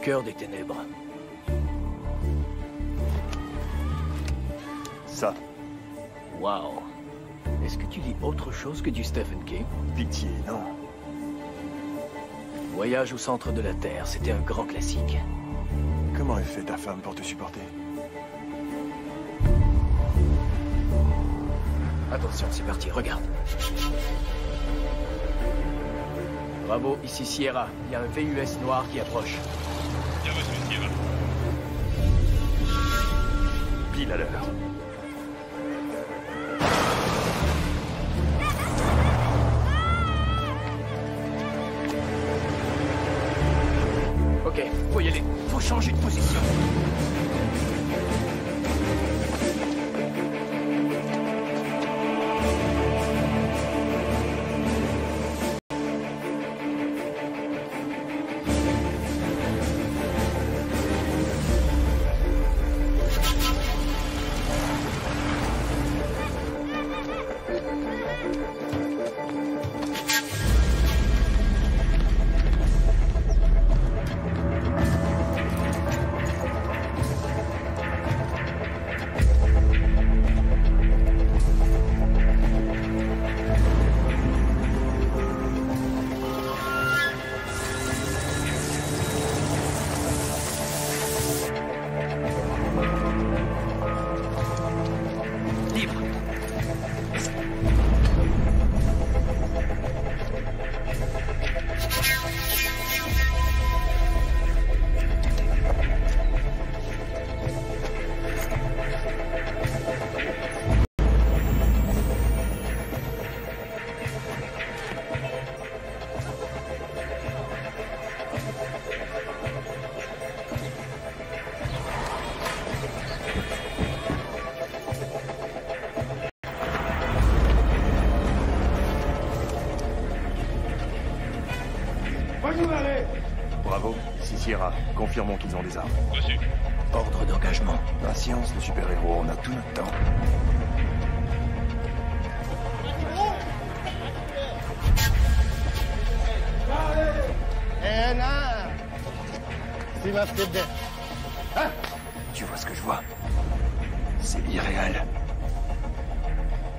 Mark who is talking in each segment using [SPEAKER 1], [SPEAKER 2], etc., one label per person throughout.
[SPEAKER 1] cœur des ténèbres.
[SPEAKER 2] Ça.
[SPEAKER 1] Waouh. Est-ce que tu lis autre chose que du Stephen King?
[SPEAKER 2] Pitié, non.
[SPEAKER 1] Voyage au centre de la Terre, c'était un grand classique.
[SPEAKER 2] Comment est fait ta femme pour te supporter?
[SPEAKER 1] Attention, c'est parti, regarde. Bravo, ici Sierra. Il y a un VUS noir qui approche.
[SPEAKER 3] Bien reçu, Sierra.
[SPEAKER 2] Pile à l'heure.
[SPEAKER 1] Ok, faut y aller. Faut changer de position.
[SPEAKER 2] Bravo, ici Sierra. Confirmons qu'ils ont des armes.
[SPEAKER 3] Reçu.
[SPEAKER 1] Ordre d'engagement.
[SPEAKER 2] Patience, le super-héros, on a tout notre temps. Tu vois ce que je vois? C'est irréel.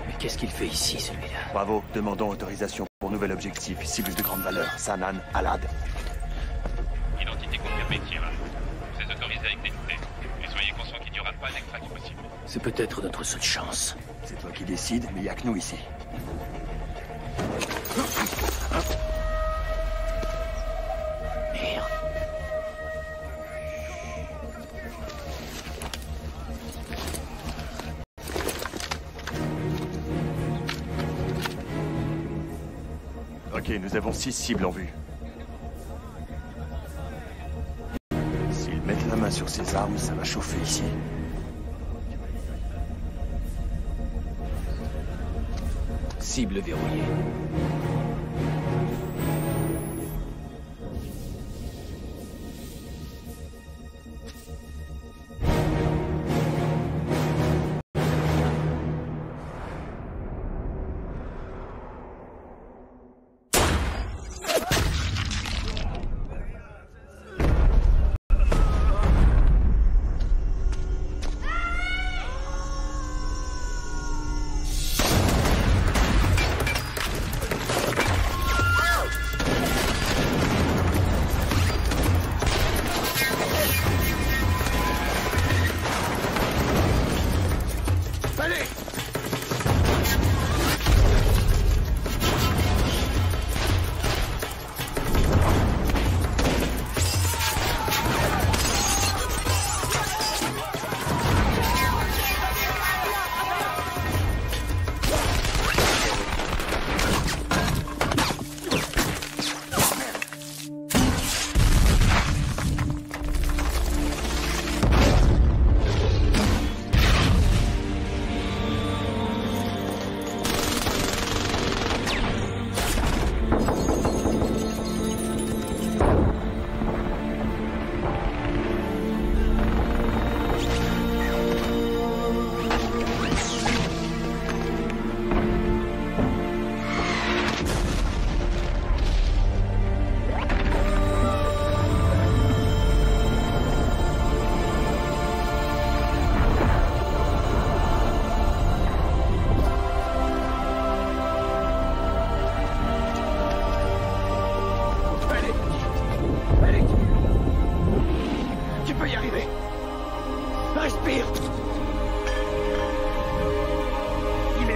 [SPEAKER 1] Mais qu'est-ce qu'il fait ici, celui-là?
[SPEAKER 2] Bravo, demandons autorisation pour nouvel objectif, cible de grande valeur, Sanan Alad.
[SPEAKER 3] Identité confirmée, Sierra. Vous êtes autorisé à exécuter. Et soyez conscient qu'il n'y aura pas d'extract possible.
[SPEAKER 1] C'est peut-être notre seule chance.
[SPEAKER 2] C'est toi qui décides, mais il n'y a que nous ici.
[SPEAKER 1] Merde.
[SPEAKER 2] Ok, nous avons 6 cibles en vue. S'ils mettent la main sur ces armes, ça va chauffer ici.
[SPEAKER 1] Cible verrouillée.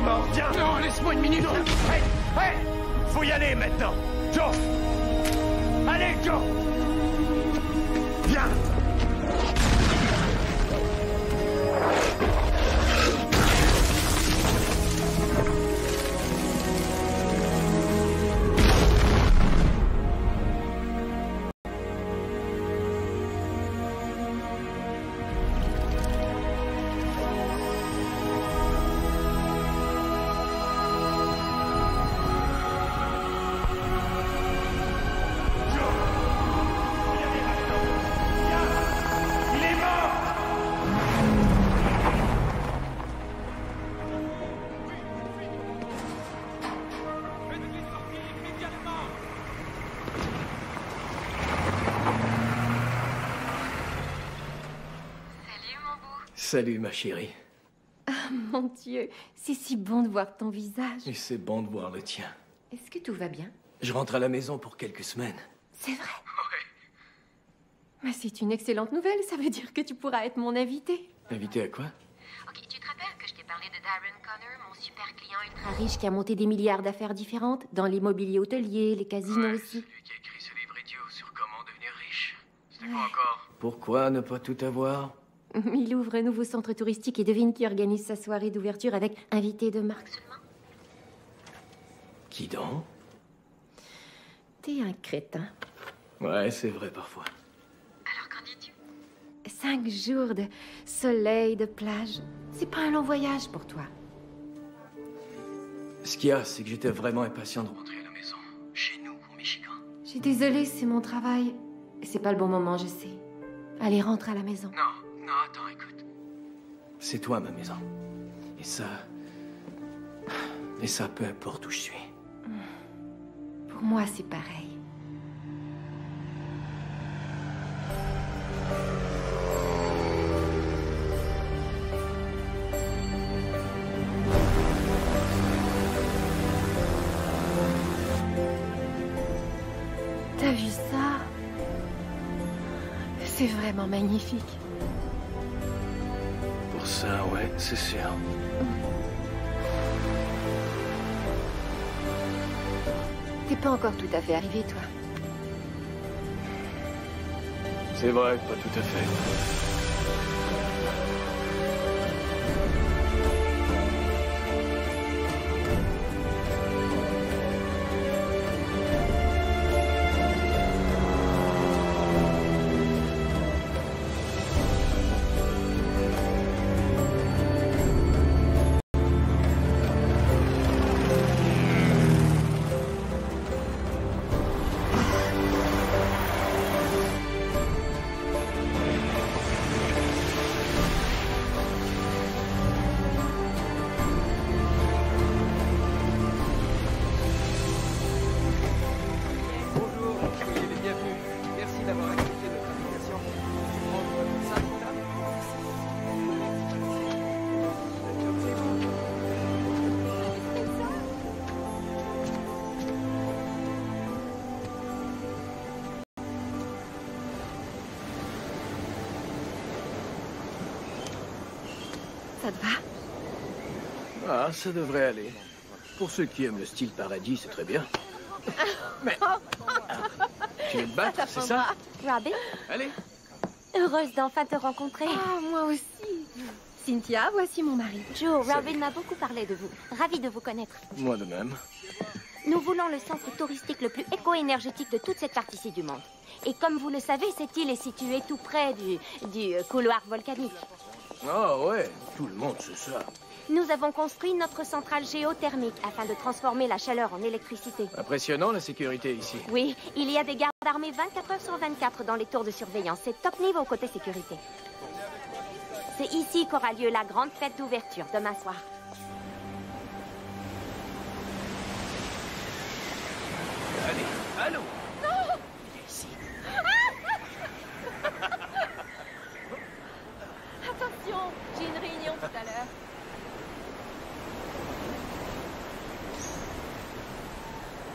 [SPEAKER 2] mort. Viens.
[SPEAKER 1] Non, laisse-moi une minute.
[SPEAKER 2] Hey, hey, faut y aller maintenant. Joe. Allez, Joe. Viens.
[SPEAKER 1] Salut, ma chérie.
[SPEAKER 4] Ah, mon Dieu, c'est si bon de voir ton visage.
[SPEAKER 1] Et c'est bon de voir le tien.
[SPEAKER 4] Est-ce que tout va bien?
[SPEAKER 1] Je rentre à la maison pour quelques semaines.
[SPEAKER 4] C'est vrai? Oui. Mais c'est une excellente nouvelle, ça veut dire que tu pourras être mon invité.
[SPEAKER 1] Invité à quoi?
[SPEAKER 4] Ok, tu te rappelles que je t'ai parlé de Darren Connor, mon super client ultra riche qui a monté des milliards d'affaires différentes, dans l'immobilier hôtelier, les casinos aussi.
[SPEAKER 5] Celui qui a écrit ce livre idiot sur comment devenir riche. C'était quoi encore?
[SPEAKER 1] Pourquoi ne pas tout avoir?
[SPEAKER 4] Il ouvre un nouveau centre touristique et devine qui organise sa soirée d'ouverture avec invité de marque seulement.
[SPEAKER 1] Qui donc?
[SPEAKER 4] T'es un crétin.
[SPEAKER 1] Ouais, c'est vrai parfois.
[SPEAKER 4] Alors qu'en dis-tu? 5 jours de soleil, de plage. C'est pas un long voyage pour toi.
[SPEAKER 1] Ce qu'il y a, c'est que j'étais vraiment impatient de rentrer.
[SPEAKER 5] Rentrer à la maison, chez nous, au Michigan.
[SPEAKER 4] Je suis désolée, c'est mon travail. C'est pas le bon moment, je sais. Allez, rentre à la maison.
[SPEAKER 5] Non, attends, écoute.
[SPEAKER 1] C'est toi ma maison. Et ça... peu importe où je suis.
[SPEAKER 4] Pour moi, c'est pareil. T'as vu ça? C'est vraiment magnifique.
[SPEAKER 1] Pour ça, ouais, c'est sûr.
[SPEAKER 4] T'es pas encore tout à fait arrivé, toi.
[SPEAKER 1] C'est vrai, pas tout à fait.
[SPEAKER 4] Ça te va?
[SPEAKER 1] Ah, ça devrait aller. Pour ceux qui aiment le style paradis, c'est très bien. Mais... tu veux te battre, c'est ça?
[SPEAKER 6] Robin,
[SPEAKER 1] Allez.
[SPEAKER 6] heureuse d'enfin te rencontrer.
[SPEAKER 4] Ah, moi aussi. Cynthia, voici mon mari.
[SPEAKER 6] Joe,
[SPEAKER 1] Salut.
[SPEAKER 6] Robin m'a beaucoup parlé de vous. Ravie de vous connaître.
[SPEAKER 1] Moi de même.
[SPEAKER 6] Nous voulons le centre touristique le plus éco-énergétique de toute cette partie-ci du monde. Et comme vous le savez, cette île est située tout près du couloir volcanique.
[SPEAKER 1] Ah ouais, tout le monde sait ça.
[SPEAKER 6] Nous avons construit notre centrale géothermique afin de transformer la chaleur en électricité.
[SPEAKER 1] Impressionnant la sécurité ici.
[SPEAKER 6] Oui, il y a des gardes armés 24 heures sur 24 dans les tours de surveillance. C'est top niveau côté sécurité. C'est ici qu'aura lieu la grande fête d'ouverture demain soir.
[SPEAKER 1] Allez, allô.
[SPEAKER 6] Non.
[SPEAKER 1] Ici.
[SPEAKER 4] Attention, j'ai une réunion tout à l'heure.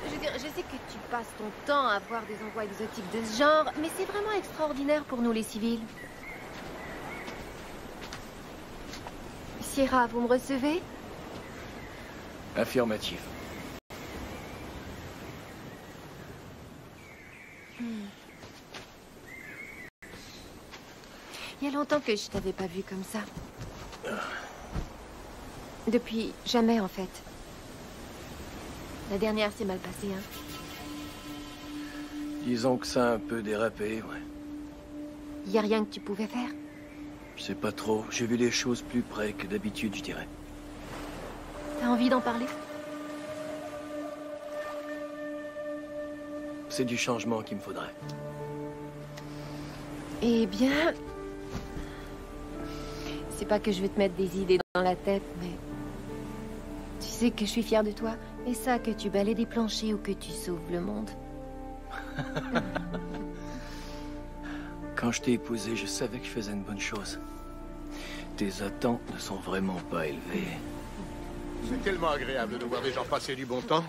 [SPEAKER 4] Je veux dire, je sais que tu passes ton temps à voir des endroits exotiques de ce genre, mais c'est vraiment extraordinaire pour nous les civils. Sierra, vous me recevez?
[SPEAKER 1] Affirmatif.
[SPEAKER 4] Il y a longtemps que je t'avais pas vu comme ça. Depuis jamais, en fait. La dernière s'est mal passée, hein.
[SPEAKER 1] Disons que ça a un peu dérapé, ouais.
[SPEAKER 4] Y a rien que tu pouvais faire?
[SPEAKER 1] Je sais pas trop. J'ai vu les choses plus près que d'habitude, je dirais.
[SPEAKER 4] T'as envie d'en parler?
[SPEAKER 1] C'est du changement qu'il me faudrait.
[SPEAKER 4] Eh bien... C'est pas que je veux te mettre des idées dans la tête, mais... Tu sais que je suis fière de toi. Et ça, que tu balayes des planchers ou que tu sauves le monde.
[SPEAKER 1] Quand je t'ai épousé, je savais que je faisais une bonne chose. Tes attentes ne sont vraiment pas élevées.
[SPEAKER 7] C'est tellement agréable de voir des gens passer du bon temps.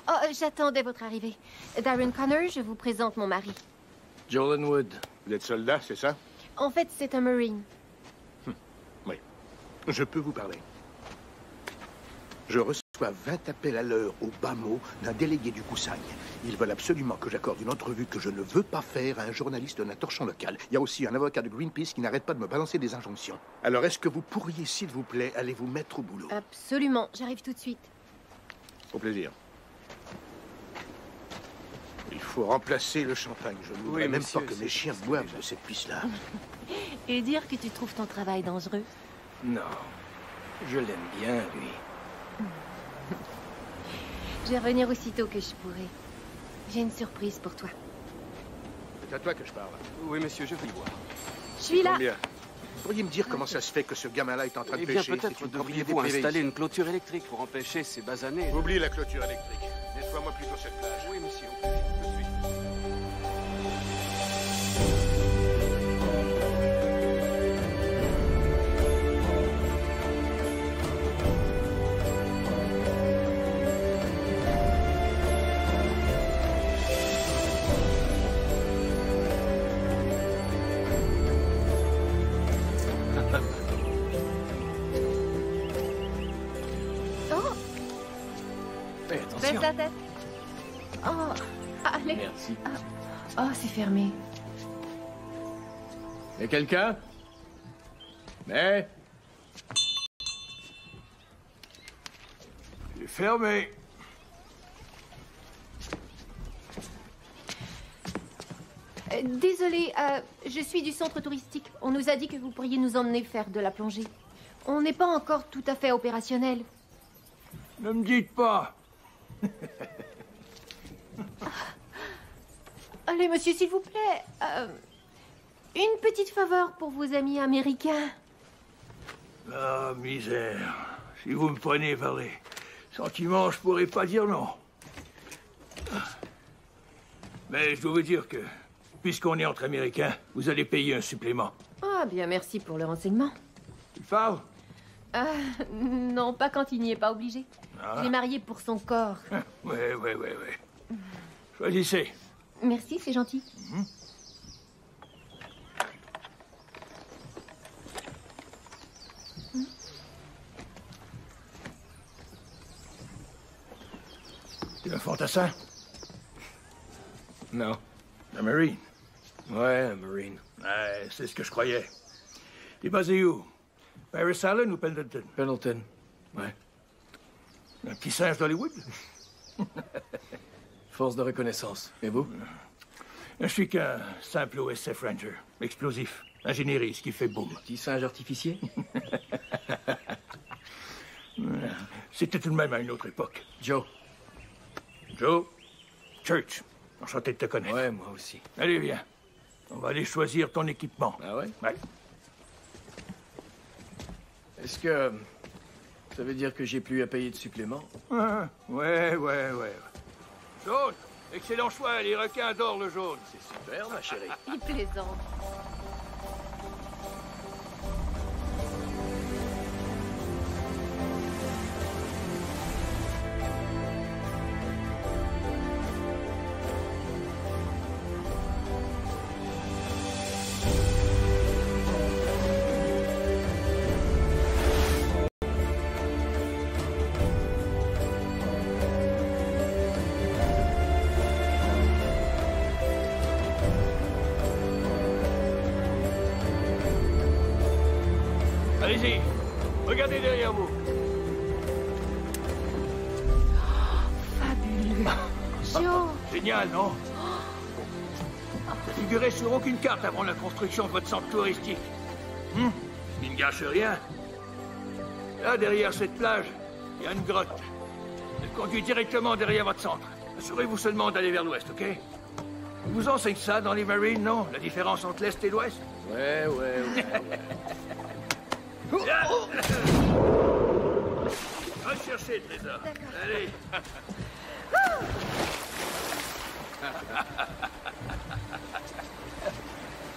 [SPEAKER 4] Oh, j'attendais votre arrivée. Darren Connor, je vous présente mon mari.
[SPEAKER 1] Jolan Wood.
[SPEAKER 7] Vous êtes soldat, c'est ça?
[SPEAKER 4] En fait, c'est un Marine.
[SPEAKER 7] Oui. Je peux vous parler. Je reçois 20 appels à l'heure au bas mot d'un délégué du Koussaï. Ils veulent absolument que j'accorde une entrevue que je ne veux pas faire à un journaliste d'un torchon local. Il y a aussi un avocat de Greenpeace qui n'arrête pas de me balancer des injonctions. Alors, est-ce que vous pourriez, s'il vous plaît, aller vous mettre au boulot?
[SPEAKER 4] Absolument, j'arrive tout de suite.
[SPEAKER 7] Au plaisir. Il faut remplacer le champagne. Je ne voudrais même pas que mes chiens boivent de cette pisse-là.
[SPEAKER 4] Et dire que tu trouves ton travail dangereux?
[SPEAKER 1] Non. Je l'aime bien, lui.
[SPEAKER 4] Je vais revenir aussitôt que je pourrai. J'ai une surprise pour toi.
[SPEAKER 7] C'est à toi que je parle.
[SPEAKER 8] Oui, monsieur, je vais le voir.
[SPEAKER 4] Je suis là.
[SPEAKER 7] Bien. Vous pourriez me dire comment ça se fait que ce gamin-là est en train de
[SPEAKER 8] Eh bien,
[SPEAKER 7] pêcher?
[SPEAKER 8] peut-être
[SPEAKER 7] C'est une
[SPEAKER 8] devriez-vous
[SPEAKER 7] propriété privée
[SPEAKER 8] installer
[SPEAKER 7] ici.
[SPEAKER 8] une clôture électrique pour empêcher ces basanés.
[SPEAKER 7] Oublie la clôture électrique. Nettoie-moi plutôt cette plage.
[SPEAKER 8] Oui, monsieur, tout de suite.
[SPEAKER 4] Oh,
[SPEAKER 1] Fais
[SPEAKER 4] baisse
[SPEAKER 1] attention.
[SPEAKER 4] la tête. Oh, allez.
[SPEAKER 1] Merci.
[SPEAKER 4] Oh, c'est fermé.
[SPEAKER 1] Y a quelqu'un? Mais... C'est fermé.
[SPEAKER 4] Désolée, je suis du centre touristique. On nous a dit que vous pourriez nous emmener faire de la plongée. On n'est pas encore tout à fait opérationnel.
[SPEAKER 1] Ne me dites pas.
[SPEAKER 4] Allez, monsieur, s'il vous plaît. Une petite faveur pour vos amis américains.
[SPEAKER 1] Ah, misère. Si vous me prenez vers les sentiments, je pourrais pas dire non. Mais je dois vous dire que, puisqu'on est entre Américains, vous allez payer un supplément.
[SPEAKER 4] Ah, bien, merci pour le renseignement.
[SPEAKER 1] Tu parles?
[SPEAKER 4] Non, pas quand il n'y est pas obligé.
[SPEAKER 1] Ah.
[SPEAKER 4] Je l'ai marié pour son corps.
[SPEAKER 1] Ouais. Choisissez.
[SPEAKER 4] Merci, c'est gentil.
[SPEAKER 1] Tu es un fantassin? Non. Un Marine? Ouais, un Marine. Ouais, c'est ce que je croyais. T'es basé où? Paris Island ou Pendleton? Pendleton, ouais. Un petit singe d'Hollywood? Force de reconnaissance. Et vous? Je suis qu'un simple OSF Ranger. Explosif. Ingénierie, ce qui fait boum. Petit singe artificier? C'était tout de même à une autre époque. Joe. Joe? Church. Enchanté de te connaître. Ouais, moi aussi. Allez, viens. On va aller choisir ton équipement. Ah ouais? Ouais. Est-ce que ça veut dire que j'ai plus à payer de supplément? Ouais. Jaune! Excellent choix, les requins adorent le jaune. C'est super, ma chérie.
[SPEAKER 4] Il plaisante.
[SPEAKER 1] Allez-y. Regardez derrière vous.
[SPEAKER 4] Fabuleux. Joe.
[SPEAKER 1] Génial, non? Ça figurait sur aucune carte avant la construction de votre centre touristique. Il ne gâche rien. Là, derrière cette plage, il y a une grotte. Elle conduit directement derrière votre centre. Assurez-vous seulement d'aller vers l'ouest, ok? On vous enseigne ça dans les Marines, non? La différence entre l'est et l'ouest?
[SPEAKER 9] Ouais.
[SPEAKER 1] Va chercher le trésor. Allez.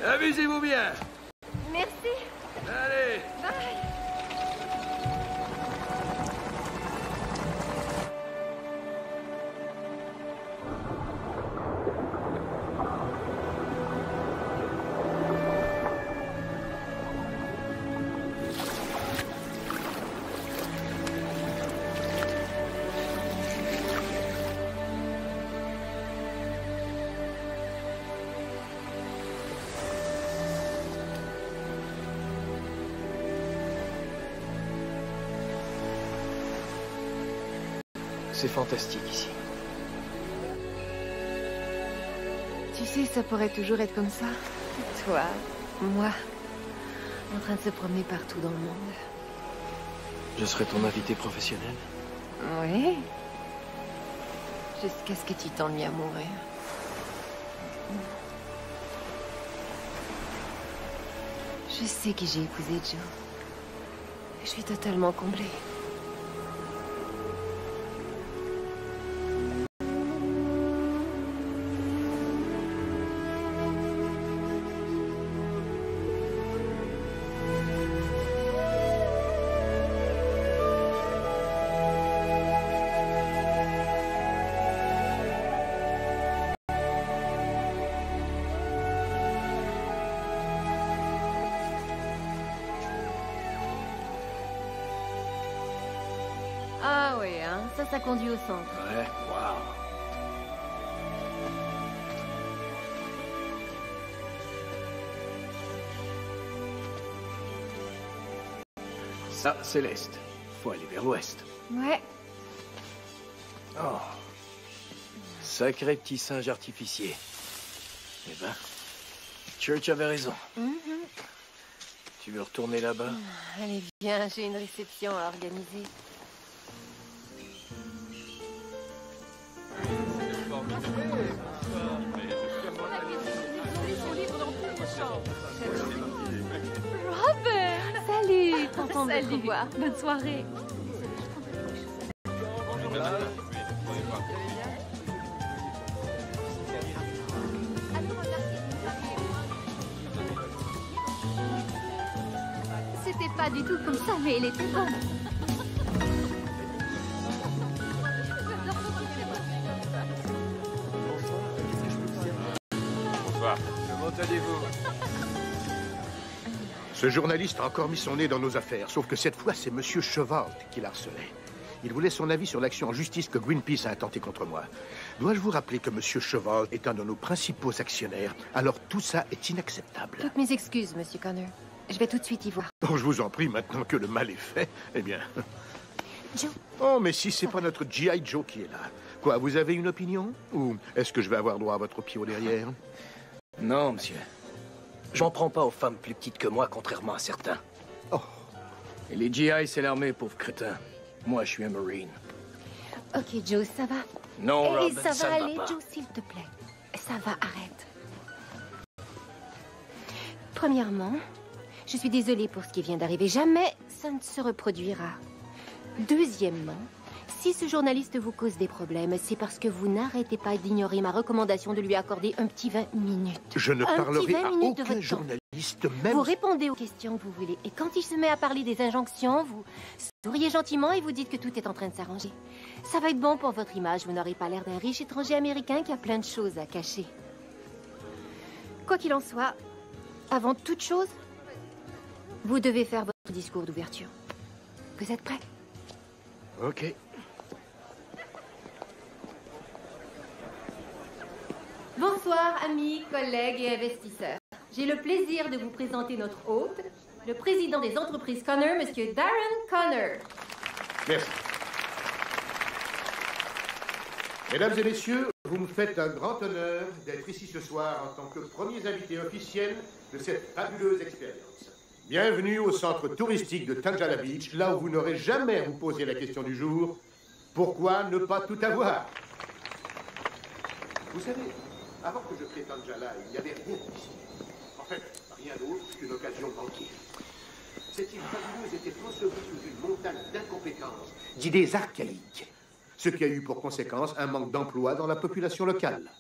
[SPEAKER 1] Amusez-vous bien.
[SPEAKER 4] Merci.
[SPEAKER 1] Allez.
[SPEAKER 4] Bye.
[SPEAKER 9] C'est fantastique ici.
[SPEAKER 4] Tu sais, ça pourrait toujours être comme ça. Toi, moi, en train de se promener partout dans le monde.
[SPEAKER 9] Je serai ton invité professionnel.
[SPEAKER 4] Oui. Jusqu'à ce que tu t'ennuies à mourir. Je sais qui j'ai épousé, Joe. Je suis totalement comblée. Ah oui, hein, ça conduit au centre.
[SPEAKER 1] Ouais, waouh.
[SPEAKER 9] Ça, c'est l'est. Faut aller vers l'ouest.
[SPEAKER 4] Ouais.
[SPEAKER 9] Oh. Sacré petit singe artificier. Eh ben, Church avait raison. Tu veux retourner là-bas?
[SPEAKER 4] Allez, viens, j'ai une réception à organiser.
[SPEAKER 10] Robert!
[SPEAKER 4] Salut, content de te
[SPEAKER 10] Salut.
[SPEAKER 4] revoir.
[SPEAKER 10] Bonne soirée.
[SPEAKER 4] C'était pas du tout comme ça, mais elle était bonne.
[SPEAKER 3] Bonsoir.
[SPEAKER 9] Comment allez-vous?
[SPEAKER 7] Ce journaliste a encore mis son nez dans nos affaires, sauf que cette fois, c'est Monsieur Chevalt qui l'harcelait. Il voulait son avis sur l'action en justice que Greenpeace a intentée contre moi. Dois-je vous rappeler que Monsieur Chevalt est un de nos principaux actionnaires, alors tout ça est inacceptable.
[SPEAKER 4] Toutes mes excuses, Monsieur Connor. Je vais tout de suite y voir.
[SPEAKER 7] Oh, je vous en prie, maintenant que le mal est fait, eh bien...
[SPEAKER 4] Joe.
[SPEAKER 7] Oh, mais si c'est pas notre G.I. Joe qui est là. Quoi, vous avez une opinion? Ou est-ce que je vais avoir droit à votre pied au derrière?
[SPEAKER 9] Non, monsieur. J'en prends pas aux femmes plus petites que moi, contrairement à certains.
[SPEAKER 7] Oh.
[SPEAKER 9] Et les GI, c'est l'armée, pauvre crétin. Moi, je suis un Marine.
[SPEAKER 4] Ok, Joe, ça va.
[SPEAKER 9] Non,
[SPEAKER 4] Et
[SPEAKER 9] Robin,
[SPEAKER 4] ça
[SPEAKER 9] ça
[SPEAKER 4] va
[SPEAKER 9] ne
[SPEAKER 4] aller,
[SPEAKER 9] va pas.
[SPEAKER 4] Joe, s'il te plaît. Ça va, arrête. Premièrement, je suis désolée pour ce qui vient d'arriver. Jamais ça ne se reproduira. Deuxièmement, si ce journaliste vous cause des problèmes, c'est parce que vous n'arrêtez pas d'ignorer ma recommandation de lui accorder un petit 20 minutes.
[SPEAKER 7] Je ne
[SPEAKER 4] Un petit
[SPEAKER 7] parlerai
[SPEAKER 4] 20
[SPEAKER 7] à
[SPEAKER 4] minutes de
[SPEAKER 7] aucun
[SPEAKER 4] votre temps.
[SPEAKER 7] journaliste, même...
[SPEAKER 4] Vous répondez aux questions que vous voulez. Et quand il se met à parler des injonctions, vous souriez gentiment et vous dites que tout est en train de s'arranger. Ça va être bon pour votre image. Vous n'aurez pas l'air d'un riche étranger américain qui a plein de choses à cacher. Quoi qu'il en soit, avant toute chose, vous devez faire votre discours d'ouverture. Vous êtes prêts?
[SPEAKER 7] Ok.
[SPEAKER 4] Bonsoir, amis, collègues et investisseurs. J'ai le plaisir de vous présenter notre hôte, le président des entreprises Connor, Monsieur Darren Connor.
[SPEAKER 7] Merci. Mesdames et messieurs, vous me faites un grand honneur d'être ici ce soir en tant que premiers invités officiels de cette fabuleuse expérience. Bienvenue au centre touristique de Tanjala Beach, là où vous n'aurez jamais à vous poser la question du jour, pourquoi ne pas tout avoir? Vous savez, avant que je crée Tanjala, il n'y avait rien ici. En fait, rien d'autre qu'une occasion banquière. Cette île fabuleuse était conçue sous une montagne d'incompétence, d'idées archaïques, ce qui a eu pour conséquence un manque d'emploi dans la population locale.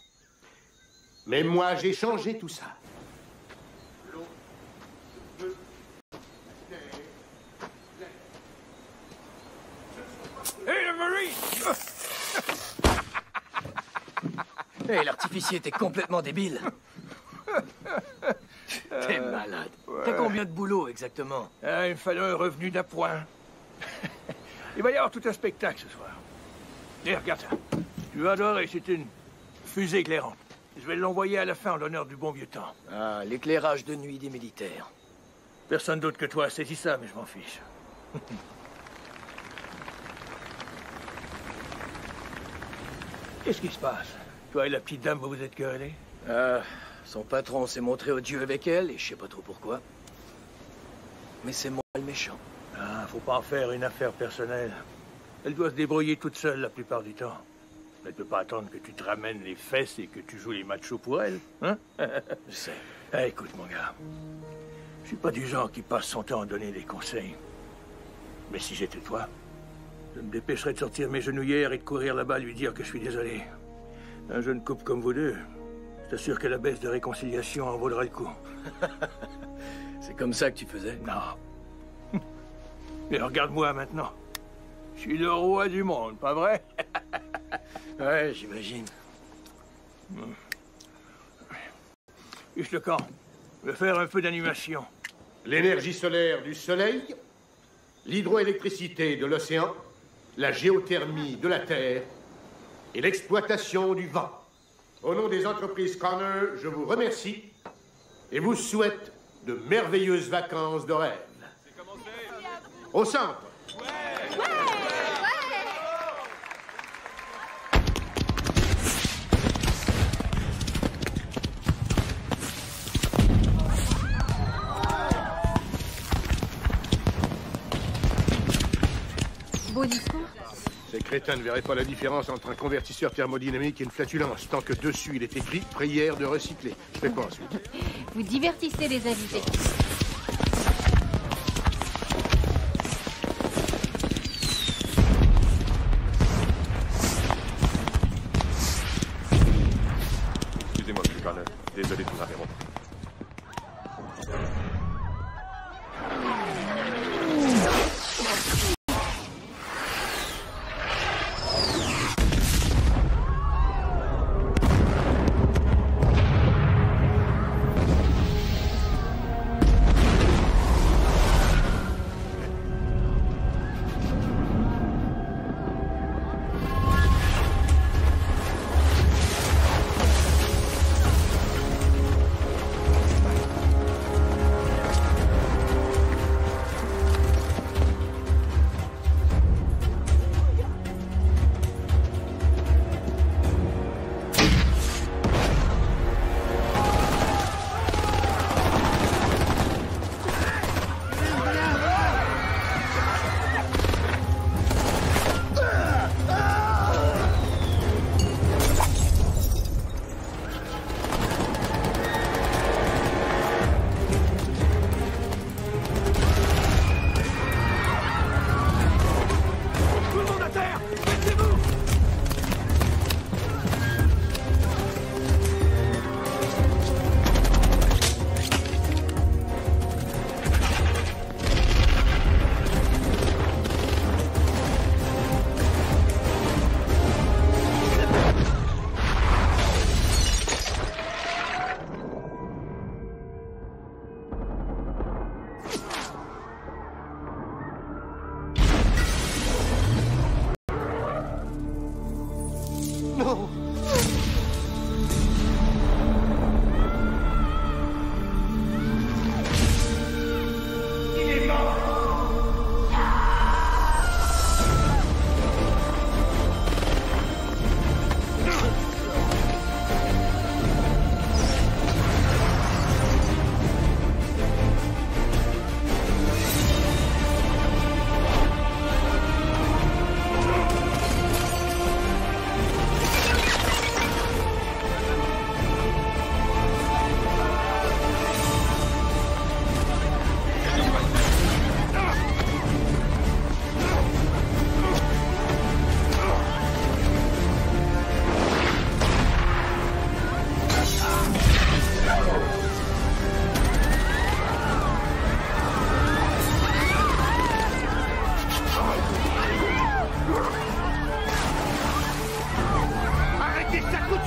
[SPEAKER 7] Mais moi, j'ai changé tout ça.
[SPEAKER 1] Hey, le Marine!
[SPEAKER 9] Hey, l'artificier était complètement débile. T'es malade.
[SPEAKER 1] Ouais.
[SPEAKER 9] T'as combien de boulot, exactement?
[SPEAKER 1] Il me fallait un revenu d'appoint. Il va y avoir tout un spectacle ce soir. Et regarde ça. Tu vas adorer, c'est une fusée éclairante. Je vais l'envoyer à la fin en l'honneur du bon vieux temps.
[SPEAKER 9] Ah, l'éclairage de nuit des militaires.
[SPEAKER 1] Personne d'autre que toi a saisi ça, mais je m'en fiche. Qu'est-ce qui se passe? Toi et la petite dame, vous vous êtes querellés?
[SPEAKER 9] Son patron s'est montré odieux avec elle, et je sais pas trop pourquoi. Mais c'est moi le méchant.
[SPEAKER 1] Ah, faut pas en faire une affaire personnelle. Elle doit se débrouiller toute seule la plupart du temps. Elle peut pas attendre que tu te ramènes les fesses et que tu joues les machos pour elle, hein?
[SPEAKER 9] Je sais.
[SPEAKER 1] Écoute, mon gars. Je suis pas du genre qui passe son temps à donner des conseils. Mais si j'étais toi, je me dépêcherais de sortir mes genouillères et de courir là-bas lui dire que je suis désolé. Un jeune couple comme vous deux, je t'assure que la baisse de réconciliation en vaudra le coup.
[SPEAKER 9] C'est comme ça que tu faisais?
[SPEAKER 1] Non. Mais regarde-moi maintenant. Je suis le roi du monde, pas vrai?
[SPEAKER 9] Ouais, j'imagine.
[SPEAKER 1] Juste le camp. Je vais faire un peu d'animation.
[SPEAKER 7] L'énergie solaire du soleil, l'hydroélectricité de l'océan, la géothermie de la terre et l'exploitation du vent. Au nom des entreprises Connor, je vous remercie et vous souhaite de merveilleuses vacances de rêve. Au centre.
[SPEAKER 4] Beau discours.
[SPEAKER 7] Ces crétins ne verraient pas la différence entre un convertisseur thermodynamique et une flatulence, tant que dessus il est écrit « Prière de recycler ». Je fais quoi ensuite?
[SPEAKER 4] Vous divertissez les invités.
[SPEAKER 2] Excusez-moi, M. Connor. Désolé de vous interrompre.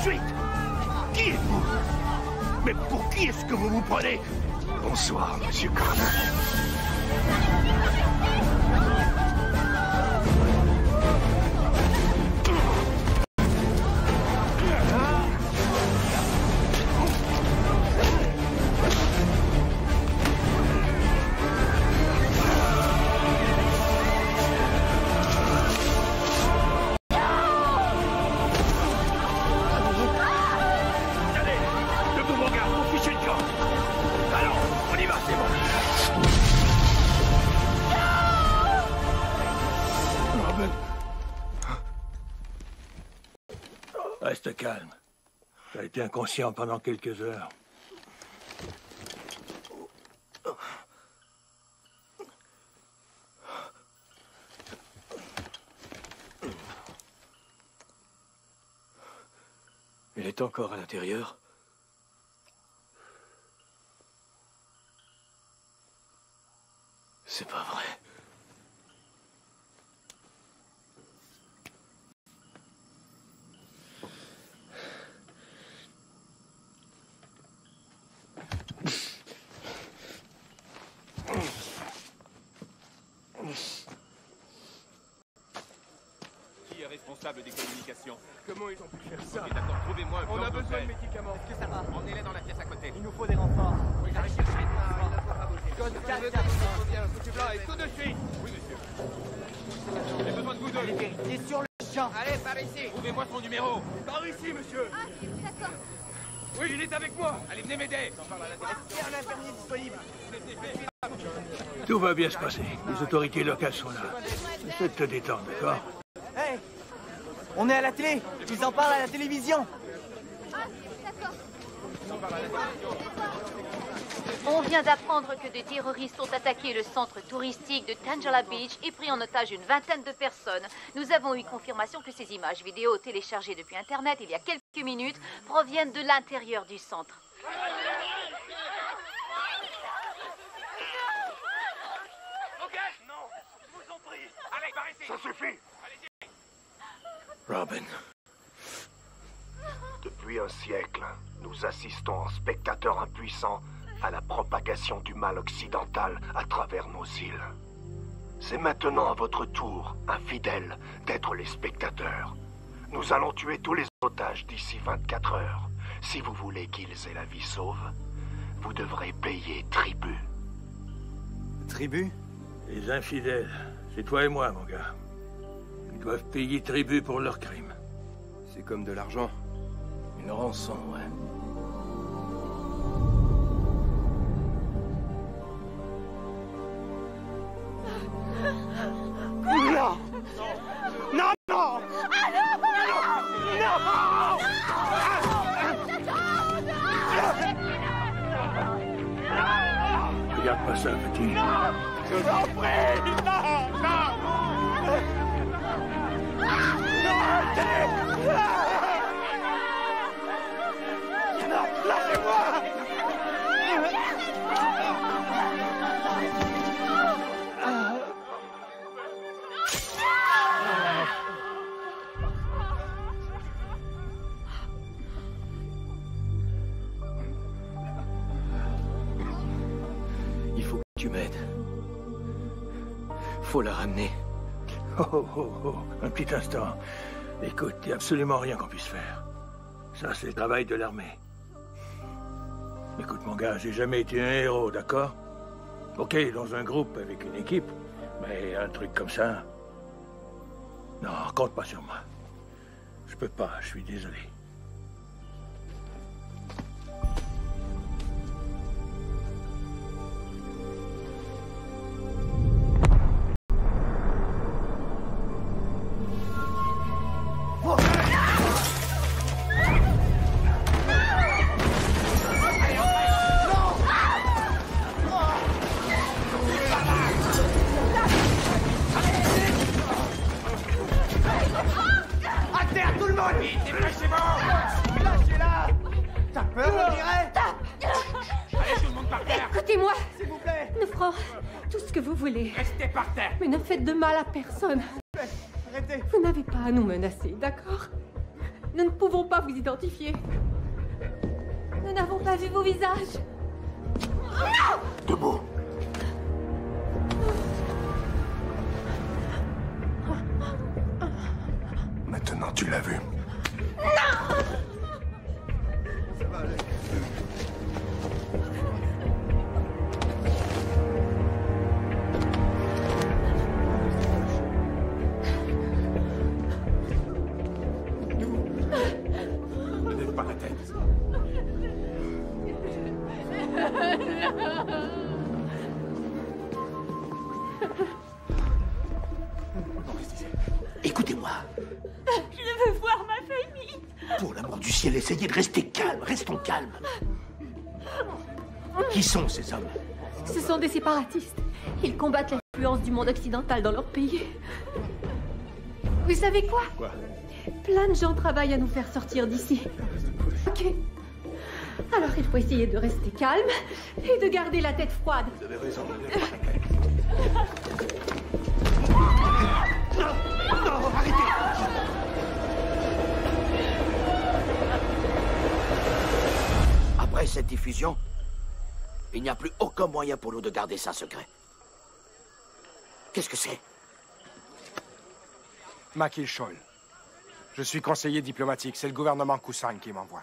[SPEAKER 7] suite! Qui êtes-vous? Mais pour qui est-ce que vous vous prenez? Bonsoir, monsieur Connor.
[SPEAKER 1] Reste calme. Tu as été inconscient pendant quelques heures.
[SPEAKER 9] Il est encore à l'intérieur? C'est pas vrai.
[SPEAKER 3] Qui est responsable des communications?
[SPEAKER 11] Comment ils ont pu faire ça?
[SPEAKER 3] Ok, d'accord, trouvez-moi un plan.
[SPEAKER 11] On a besoin de médicaments.
[SPEAKER 5] Est-ce que ça va?
[SPEAKER 3] Emmenez-les dans la pièce à côté.
[SPEAKER 5] Il nous faut des renforts.
[SPEAKER 11] Oui, j'arrive tout de suite. Code 4, foutu blanc et tout de suite.
[SPEAKER 3] Oui, monsieur. J'ai besoin de vous deux.
[SPEAKER 5] Allez, vérifiez sur le champ.
[SPEAKER 11] Allez, par ici.
[SPEAKER 3] Trouvez-moi son numéro.
[SPEAKER 11] Par ici, monsieur.
[SPEAKER 10] Ah, d'accord.
[SPEAKER 11] Oui, il est avec moi.
[SPEAKER 3] Allez, venez m'aider.
[SPEAKER 5] Est-ce qu'il y a un infirmier disponible?
[SPEAKER 1] Tout va bien se passer. Les autorités locales sont là. Essaie de te détendre, d'accord?
[SPEAKER 5] Hey, on est à la télé. Ils en parlent à la télévision.
[SPEAKER 10] Ah, d'accord.
[SPEAKER 12] On vient d'apprendre que des terroristes ont attaqué le centre touristique de Tangela Beach et pris en otage une vingtaine de personnes. Nous avons eu confirmation que ces images vidéo téléchargées depuis Internet il y a quelques minutes proviennent de l'intérieur du centre.
[SPEAKER 11] Ok, non, je vous en prie.
[SPEAKER 3] Allez, par ici.
[SPEAKER 7] Ça suffit!
[SPEAKER 1] Robin.
[SPEAKER 7] Depuis un siècle, nous assistons en spectateurs impuissants à la propagation du mal occidental à travers nos îles. C'est maintenant à votre tour, infidèles, d'être les spectateurs. Nous allons tuer tous les otages d'ici 24 heures. Si vous voulez qu'ils aient la vie sauve, vous devrez payer tribut.
[SPEAKER 5] Tribut?
[SPEAKER 1] Les infidèles, c'est toi et moi, mon gars. Ils doivent payer tribut pour leurs crimes.
[SPEAKER 9] C'est comme de l'argent. Une rançon, ouais.
[SPEAKER 11] Non! Non, non!
[SPEAKER 1] Regarde pas ça, petit.
[SPEAKER 11] Je vous en prie! Non! Non! Non, arrêtez! Non, lâchez-moi!
[SPEAKER 9] Il faut que tu m'aides. Faut la ramener.
[SPEAKER 1] Oh, oh, oh, oh, un petit instant. Écoute, il n'y a absolument rien qu'on puisse faire. Ça, c'est le travail de l'armée. Écoute, mon gars, j'ai jamais été un héros, d'accord? Ok, dans un groupe avec une équipe, mais un truc comme ça... Non, compte pas sur moi. Je peux pas, je suis désolé.
[SPEAKER 4] Écoutez-moi.
[SPEAKER 11] S'il vous plaît.
[SPEAKER 4] Nous ferons tout ce que vous voulez.
[SPEAKER 3] Restez par terre.
[SPEAKER 4] Mais ne faites de mal à personne.
[SPEAKER 11] Arrêtez.
[SPEAKER 4] Vous n'avez pas à nous menacer, d'accord? Nous ne pouvons pas vous identifier. Nous n'avons pas vu vos visages.
[SPEAKER 7] Debout.
[SPEAKER 1] Maintenant, tu l'as vu.
[SPEAKER 7] Ne lève pas la tête. Écoutez-moi.
[SPEAKER 4] Je veux voir ma famille.
[SPEAKER 7] Pour l'amour du ciel, essayez de rester calme. Restons calmes. Qui sont ces hommes?
[SPEAKER 4] Ce sont des séparatistes. Ils combattent l'influence du monde occidental dans leur pays. Vous savez quoi?
[SPEAKER 7] Quoi?
[SPEAKER 4] Plein de gens travaillent à nous faire sortir d'ici. Ok. Alors il faut essayer de rester calme et de garder la tête froide.
[SPEAKER 7] Vous avez raison. Non, arrêtez!
[SPEAKER 13] Après cette diffusion, il n'y a plus aucun moyen pour nous de garder ça secret. Qu'est-ce que c'est?
[SPEAKER 14] Makil Scholl. Je suis conseiller diplomatique. C'est le gouvernement Kusang qui m'envoie.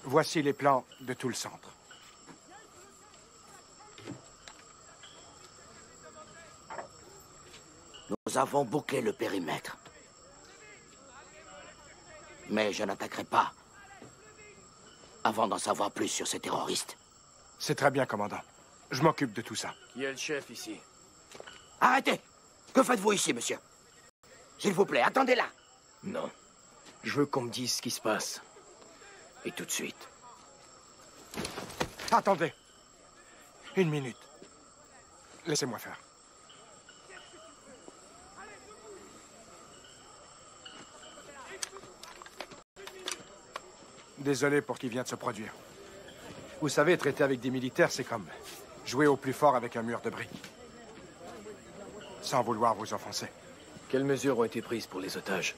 [SPEAKER 14] Voici les plans de tout le centre.
[SPEAKER 13] Nous avons bouclé le périmètre. Mais je n'attaquerai pas avant d'en savoir plus sur ces terroristes.
[SPEAKER 14] C'est très bien, commandant. Je m'occupe de tout ça.
[SPEAKER 9] Qui est le chef ici?
[SPEAKER 13] Arrêtez! Que faites-vous ici, monsieur? S'il vous plaît, attendez là!
[SPEAKER 9] Non. Je veux qu'on me dise ce qui se passe. Et tout de suite.
[SPEAKER 14] Attendez. Une minute. Laissez-moi faire. Désolé pour ce qui vient de se produire. Vous savez, traiter avec des militaires, c'est comme jouer au plus fort avec un mur de briques. Sans vouloir vous offenser.
[SPEAKER 9] Quelles mesures ont été prises pour les otages?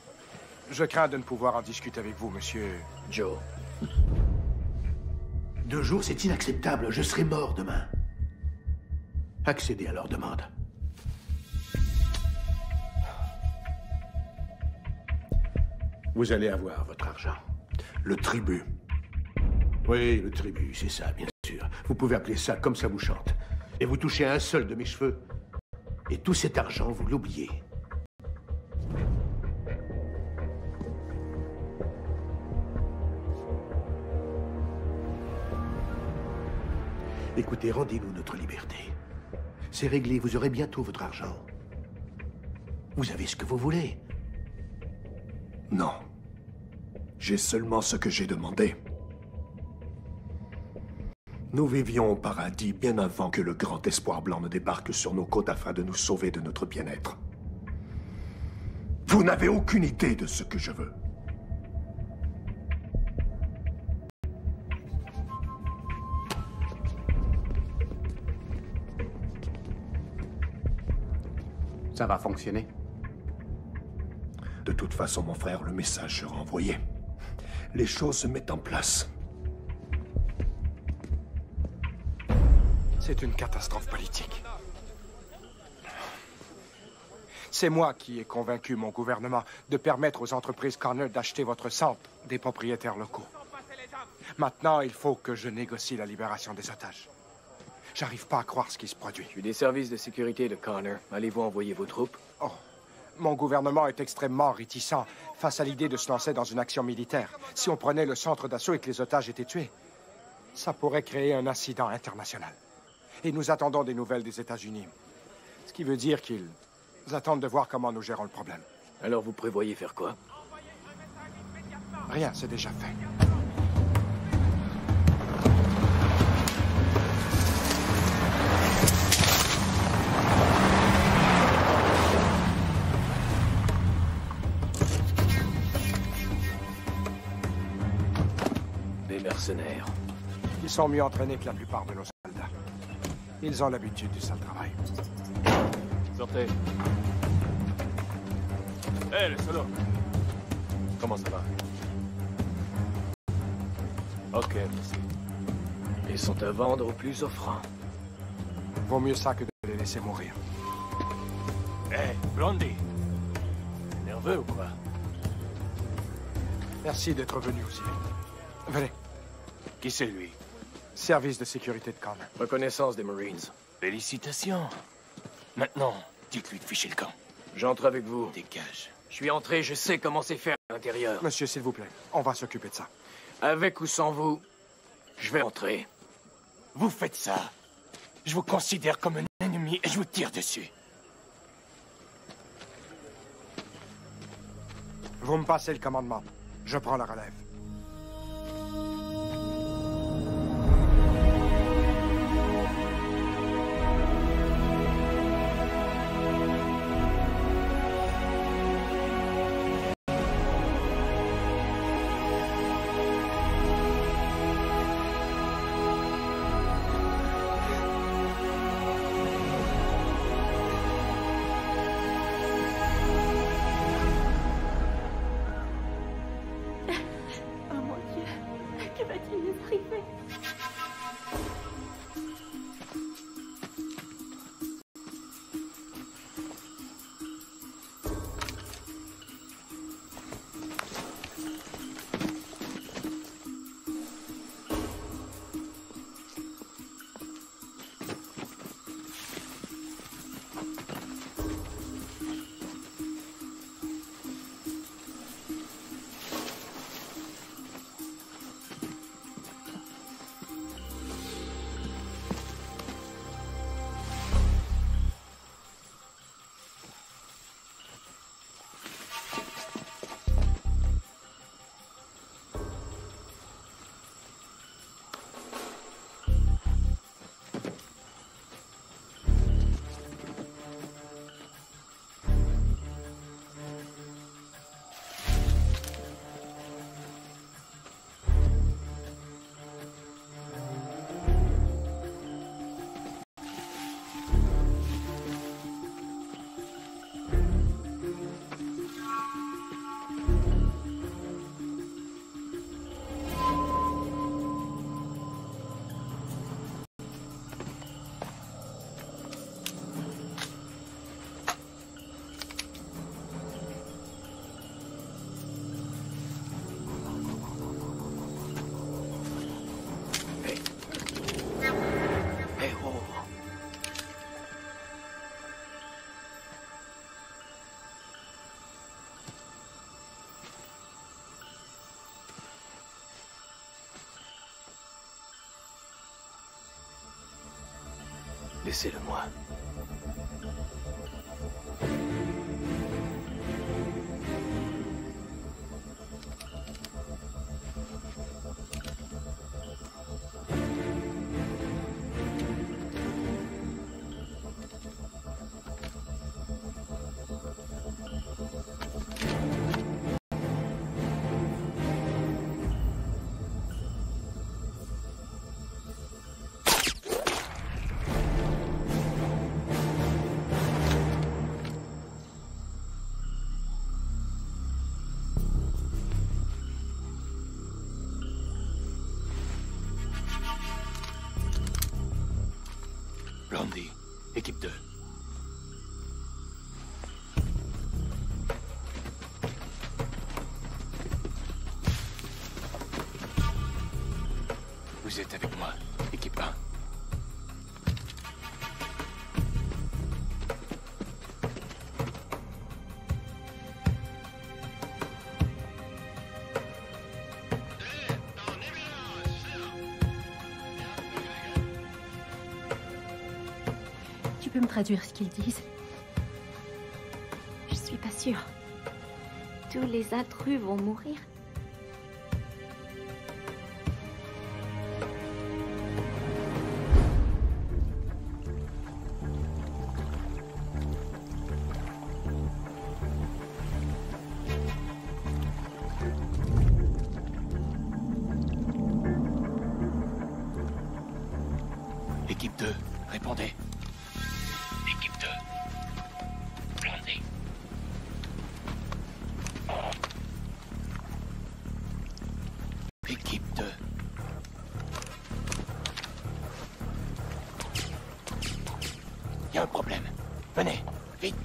[SPEAKER 14] Je crains de ne pouvoir en discuter avec vous, monsieur
[SPEAKER 9] Joe.
[SPEAKER 7] 2 jours, c'est inacceptable. Je serai mort demain. Accédez à leur demande. Vous allez avoir votre argent. Le tribut. Oui, le tribut, c'est ça, bien sûr. Vous pouvez appeler ça comme ça vous chante. Et vous touchez un seul de mes cheveux. Et tout cet argent, vous l'oubliez. Écoutez, rendez-nous notre liberté. C'est réglé, vous aurez bientôt votre argent. Vous avez ce que vous voulez.
[SPEAKER 1] Non. J'ai seulement ce que j'ai demandé. Nous vivions au paradis bien avant que le grand espoir blanc ne débarque sur nos côtes afin de nous sauver de notre bien-être. Vous n'avez aucune idée de ce que je veux.
[SPEAKER 15] Ça va fonctionner?
[SPEAKER 1] De toute façon, mon frère, le message sera envoyé. Les choses se mettent en place.
[SPEAKER 14] C'est une catastrophe politique. C'est moi qui ai convaincu mon gouvernement de permettre aux entreprises Connor d'acheter votre centre des propriétaires locaux. Maintenant, il faut que je négocie la libération des otages. J'arrive pas à croire ce qui se produit.
[SPEAKER 9] Je suis des services de sécurité de Connor. Allez-vous envoyer vos troupes?
[SPEAKER 14] Oh, mon gouvernement est extrêmement réticent face à l'idée de se lancer dans une action militaire. Si on prenait le centre d'assaut et que les otages étaient tués, ça pourrait créer un incident international. Et nous attendons des nouvelles des États-Unis. Ce qui veut dire qu'ils attendent de voir comment nous gérons le problème.
[SPEAKER 9] Alors vous prévoyez faire quoi?
[SPEAKER 14] Rien, c'est déjà fait.
[SPEAKER 9] Des mercenaires.
[SPEAKER 14] Ils sont mieux entraînés que la plupart de nos soldats. Ils ont l'habitude du sale travail.
[SPEAKER 16] Sortez. Hé, le solo. Comment ça va? Ok, merci.
[SPEAKER 9] Ils sont à vendre au plus offrant.
[SPEAKER 14] Vaut mieux ça que de les laisser mourir.
[SPEAKER 16] Hé, Blondie. T'es nerveux ou quoi?
[SPEAKER 14] Merci d'être venu aussi. Venez.
[SPEAKER 16] Qui c'est lui?
[SPEAKER 14] Service de sécurité de camp.
[SPEAKER 9] Reconnaissance des Marines.
[SPEAKER 16] Félicitations. Maintenant, dites-lui de ficher le camp.
[SPEAKER 9] J'entre avec vous.
[SPEAKER 16] Dégage.
[SPEAKER 9] Je suis entré, je sais comment c'est fait à l'intérieur.
[SPEAKER 14] Monsieur, s'il vous plaît, on va s'occuper de ça.
[SPEAKER 9] Avec ou sans vous, je vais entrer.
[SPEAKER 16] Vous faites ça. Je vous considère comme un ennemi et je vous tire dessus.
[SPEAKER 14] Vous me passez le commandement. Je prends la relève.
[SPEAKER 9] Laissez-le-moi.
[SPEAKER 16] Blondie, équipe 2. Vous êtes avec moi, équipe 1.
[SPEAKER 4] Tu peux me traduire ce qu'ils disent?
[SPEAKER 6] Je suis pas sûre. Tous les intrus vont mourir.
[SPEAKER 16] Équipe 2, répondez. Équipe 2. Aucun problème. Venez, vite.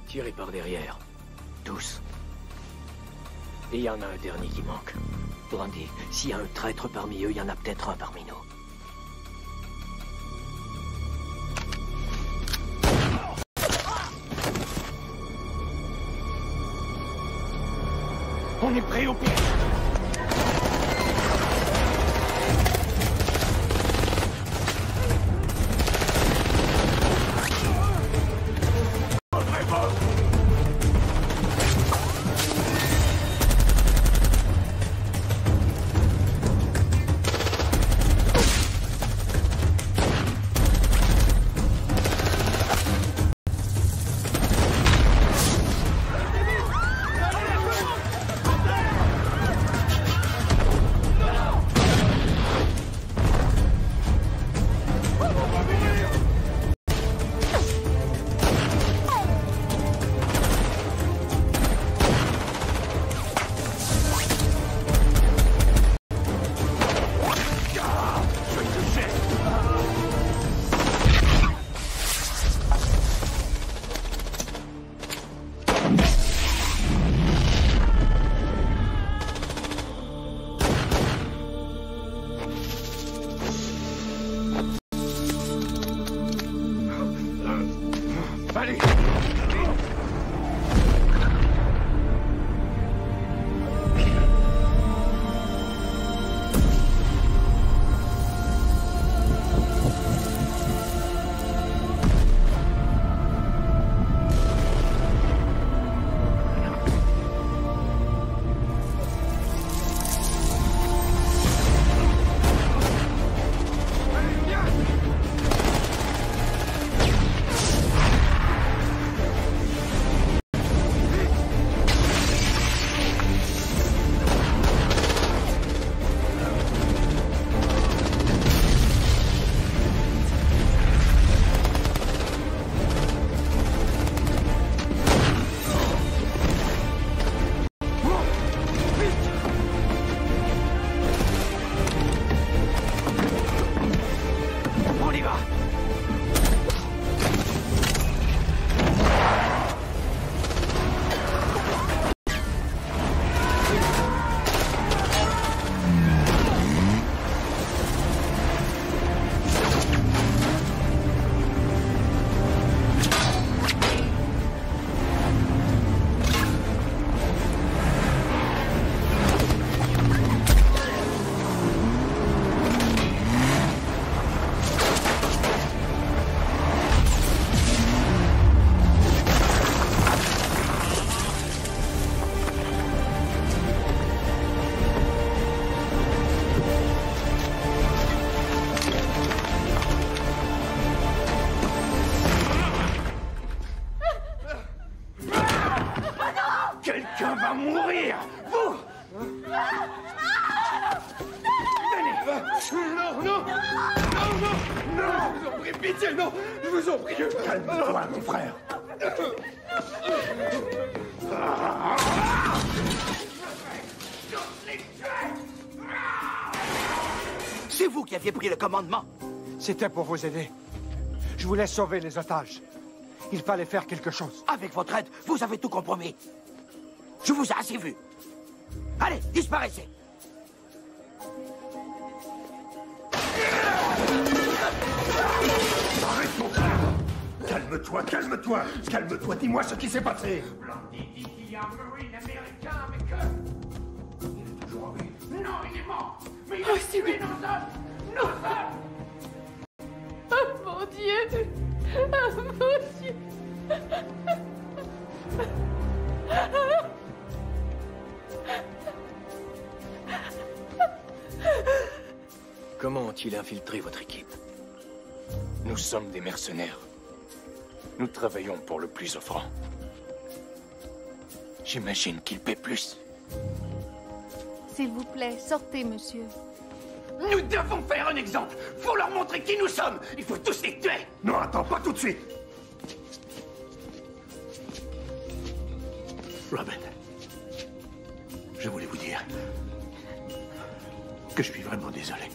[SPEAKER 9] Tirez par derrière. Tous. Et il y en a un dernier qui manque. Brandy, s'il y a un traître parmi eux, il y en a peut-être un parmi nous.
[SPEAKER 16] On est prêt au piège.
[SPEAKER 11] Quelqu'un va mourir! Vous! Venez! Non, non! Non, non! Non! Je vous en prie, pitié, non! Je vous en prie! Calme-toi, mon frère!
[SPEAKER 13] C'est vous qui aviez pris le commandement.
[SPEAKER 14] C'était pour vous aider. Je voulais sauver les otages. Il fallait faire quelque chose.
[SPEAKER 13] Avec votre aide, vous avez tout compromis. Je vous ai assez vu. Allez, disparaissez.
[SPEAKER 7] Arrête mon frère. Calme-toi, calme-toi. Calme-toi, dis-moi ce qui s'est passé.
[SPEAKER 11] Blondie dit qu'il y a un Marine américain avec eux. Il est toujours en vie. Non, il est mort. Mais il a tué nos hommes. Nos hommes.
[SPEAKER 10] Oh mon Dieu. Oh mon Dieu.
[SPEAKER 9] Comment ont-ils infiltré votre équipe?
[SPEAKER 16] Nous sommes des mercenaires. Nous travaillons pour le plus offrant. J'imagine qu'ils paient plus.
[SPEAKER 10] S'il vous plaît, sortez, monsieur.
[SPEAKER 11] Nous devons faire un exemple. Faut leur montrer qui nous sommes. Il faut tous les tuer.
[SPEAKER 7] Non, attends, pas tout de suite. Robin, je voulais vous dire que je suis vraiment désolé.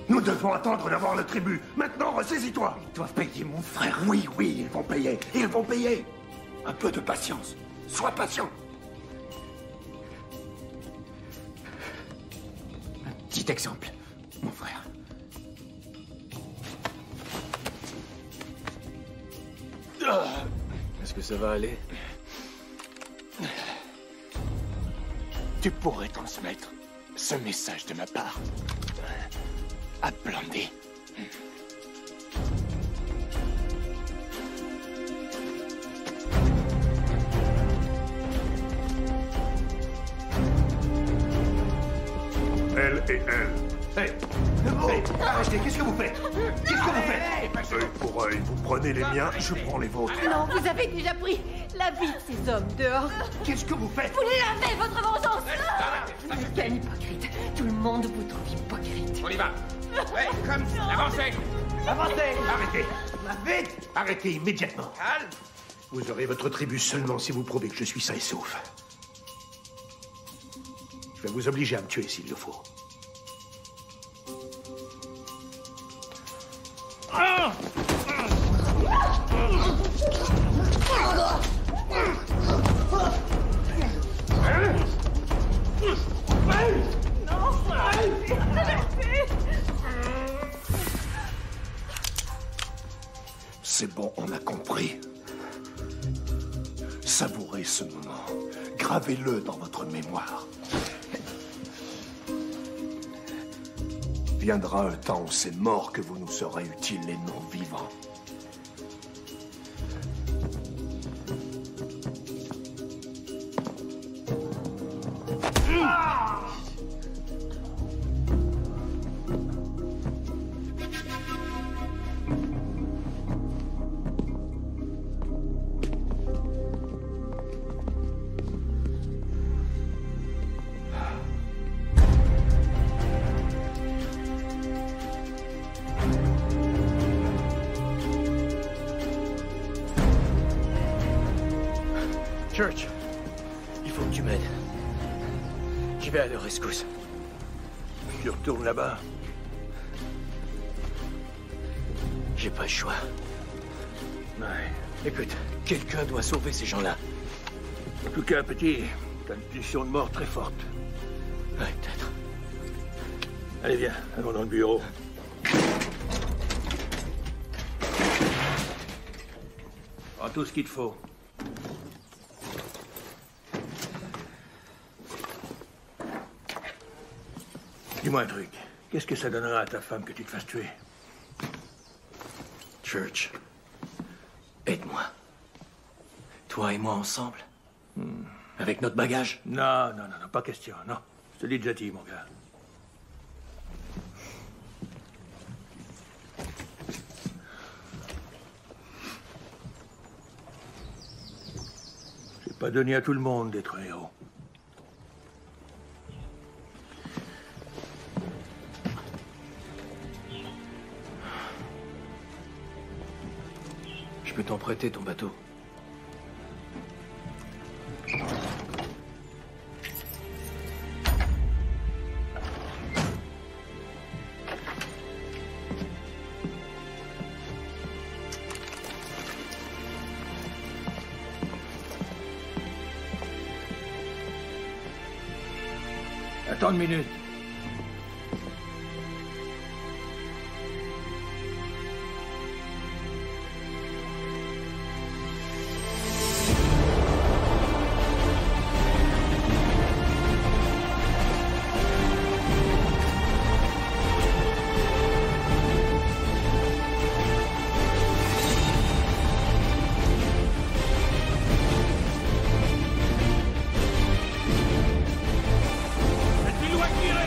[SPEAKER 7] Nous devons attendre d'avoir le tribut. Maintenant, ressaisis-toi.
[SPEAKER 11] Ils doivent payer mon frère.
[SPEAKER 7] Oui, oui, ils vont payer. Ils vont payer. Un peu de patience. Sois patient.
[SPEAKER 11] Un petit exemple, mon frère.
[SPEAKER 9] Est-ce que ça va aller?
[SPEAKER 16] Tu pourrais transmettre ce message de ma part à Blondie.
[SPEAKER 7] Elle et elle. Hey, arrêtez, qu'est-ce que vous faites? Qu'est-ce que vous faites? Œil pour œil, vous prenez les miens, je prends les vôtres.
[SPEAKER 4] Non, vous avez déjà pris la vie de ces hommes dehors.
[SPEAKER 7] Qu'est-ce que vous faites?
[SPEAKER 4] Vous l'avez, votre vengeance. Quel hypocrite. Tout le monde vous trouve hypocrite.
[SPEAKER 11] On y va. Ouais, comme ça. Avancez. Avancez.
[SPEAKER 7] Arrêtez. Vite. Arrêtez immédiatement.
[SPEAKER 11] Calme.
[SPEAKER 7] Vous aurez votre tribut seulement si vous prouvez que je suis sain et sauf. Je vais vous obliger à me tuer s'il le faut. C'est bon, on a compris. Savourez ce moment. Gravez-le dans votre mémoire. Viendra un temps où c'est mort que vous nous serez utiles, les non-vivants.
[SPEAKER 9] Church, il faut que tu m'aides. J'y vais à leur rescousse.
[SPEAKER 1] Tu retournes là-bas.
[SPEAKER 9] J'ai pas le choix.
[SPEAKER 1] Ouais.
[SPEAKER 9] Écoute, quelqu'un doit sauver ces gens-là.
[SPEAKER 1] En tout cas, petit, t'as une pulsion de mort très forte.
[SPEAKER 9] Ouais, peut-être.
[SPEAKER 1] Allez, viens, allons dans le bureau. Prends tout ce qu'il te faut. Dis-moi un truc. Qu'est-ce que ça donnera à ta femme que tu te fasses tuer?
[SPEAKER 9] Church, aide-moi. Toi et moi ensemble. Avec notre bagage.
[SPEAKER 1] Non, pas question, non. Je te l'ai déjà dit, mon gars. J'ai pas donné à tout le monde d'être un héros.
[SPEAKER 9] Je peux t'en prêter ton bateau.
[SPEAKER 1] Attends une minute.
[SPEAKER 11] Faites-lui loin de tirer!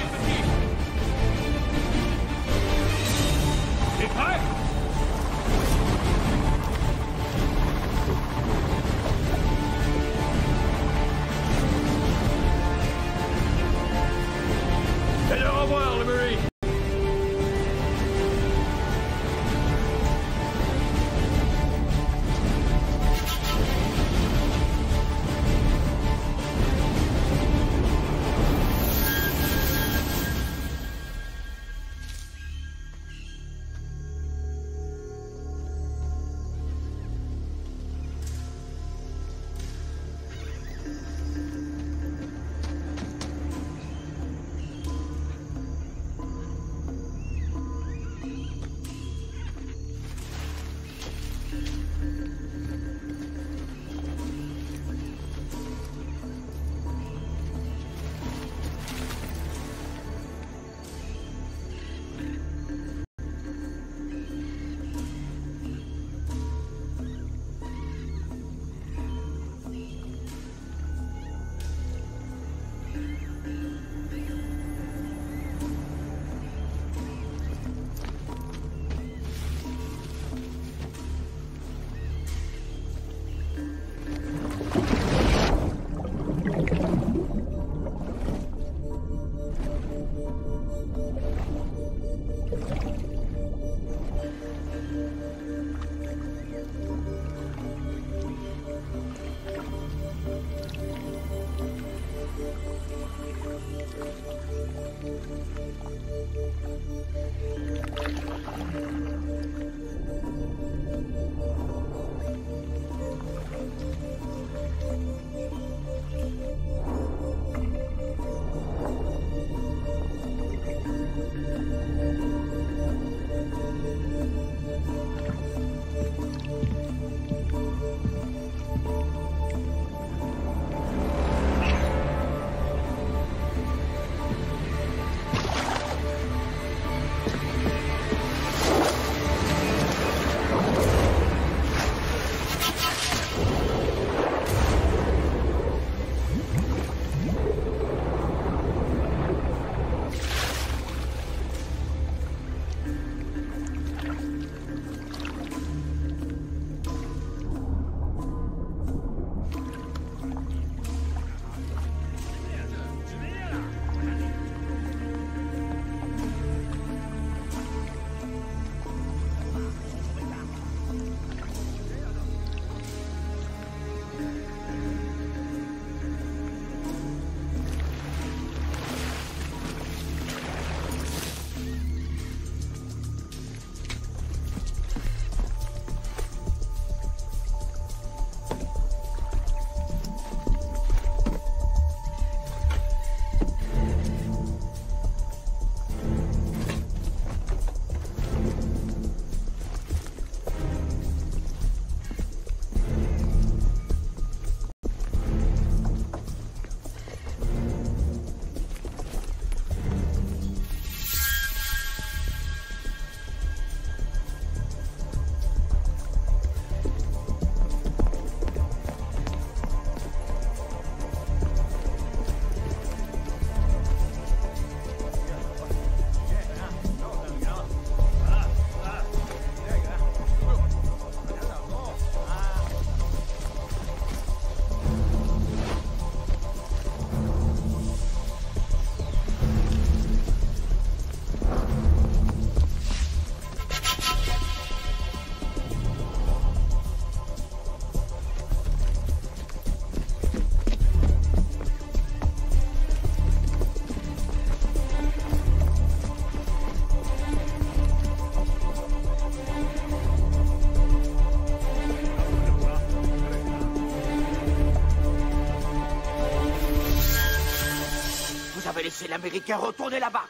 [SPEAKER 13] Laissez l'Américain retourner là-bas.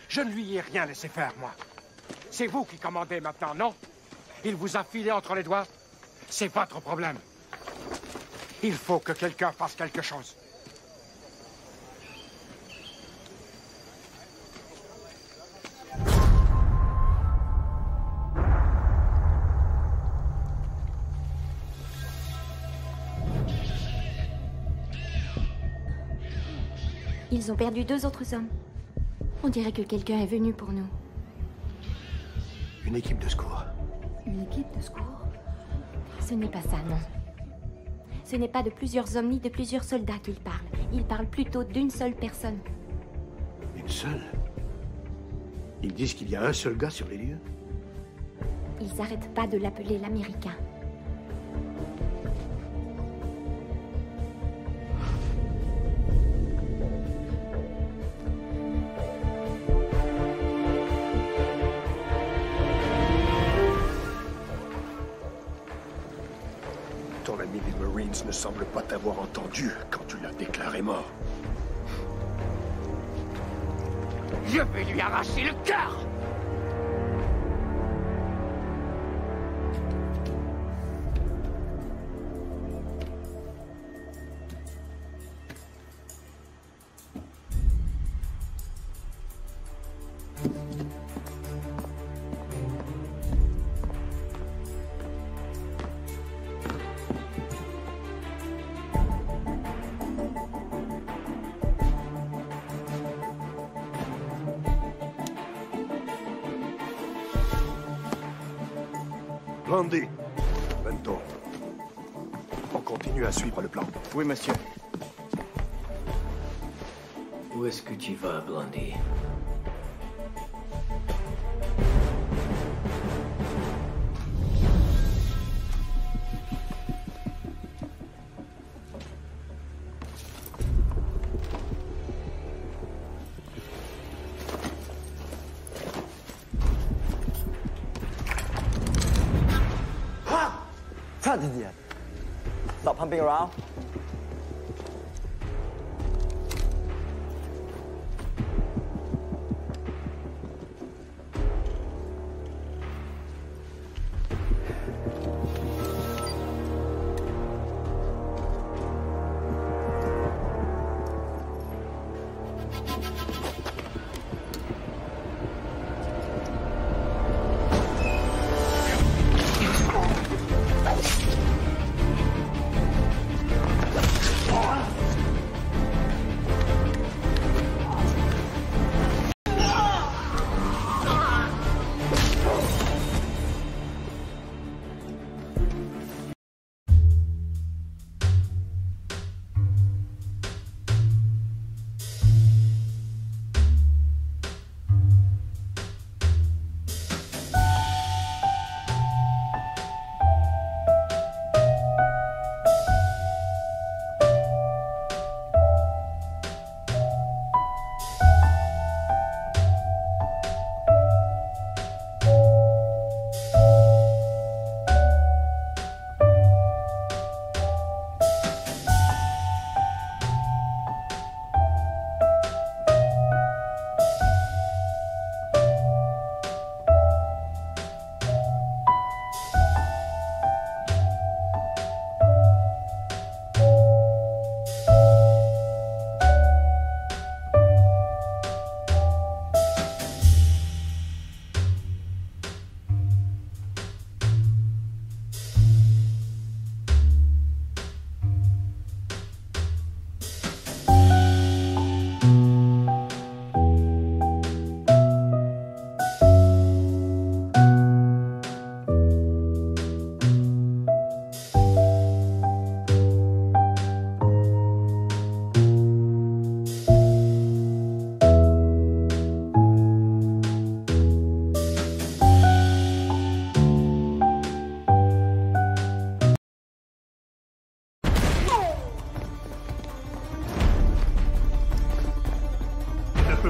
[SPEAKER 14] Je ne lui ai rien laissé faire, moi. C'est vous qui commandez maintenant, non? Il vous a filé entre les doigts? C'est votre problème. Il faut que quelqu'un fasse quelque chose.
[SPEAKER 6] Ils ont perdu 2 autres hommes. On dirait que quelqu'un est venu pour nous.
[SPEAKER 7] Une équipe de secours.
[SPEAKER 6] Une équipe de secours? Ce n'est pas ça, non. Ce n'est pas de plusieurs hommes ni de plusieurs soldats qu'ils parlent. Ils parlent plutôt d'une seule personne.
[SPEAKER 7] Une seule? Ils disent qu'il y a un seul gars sur les lieux?
[SPEAKER 6] Ils n'arrêtent pas de l'appeler l'Américain.
[SPEAKER 7] Ton ami des Marines ne semble pas t'avoir entendu quand tu l'as déclaré mort.
[SPEAKER 13] Je vais lui arracher le cœur!
[SPEAKER 7] Blondie, Bento. On continue à suivre le plan.
[SPEAKER 2] Oui, monsieur.
[SPEAKER 9] Où est-ce que tu vas, Blondie?
[SPEAKER 17] Stop pumping around.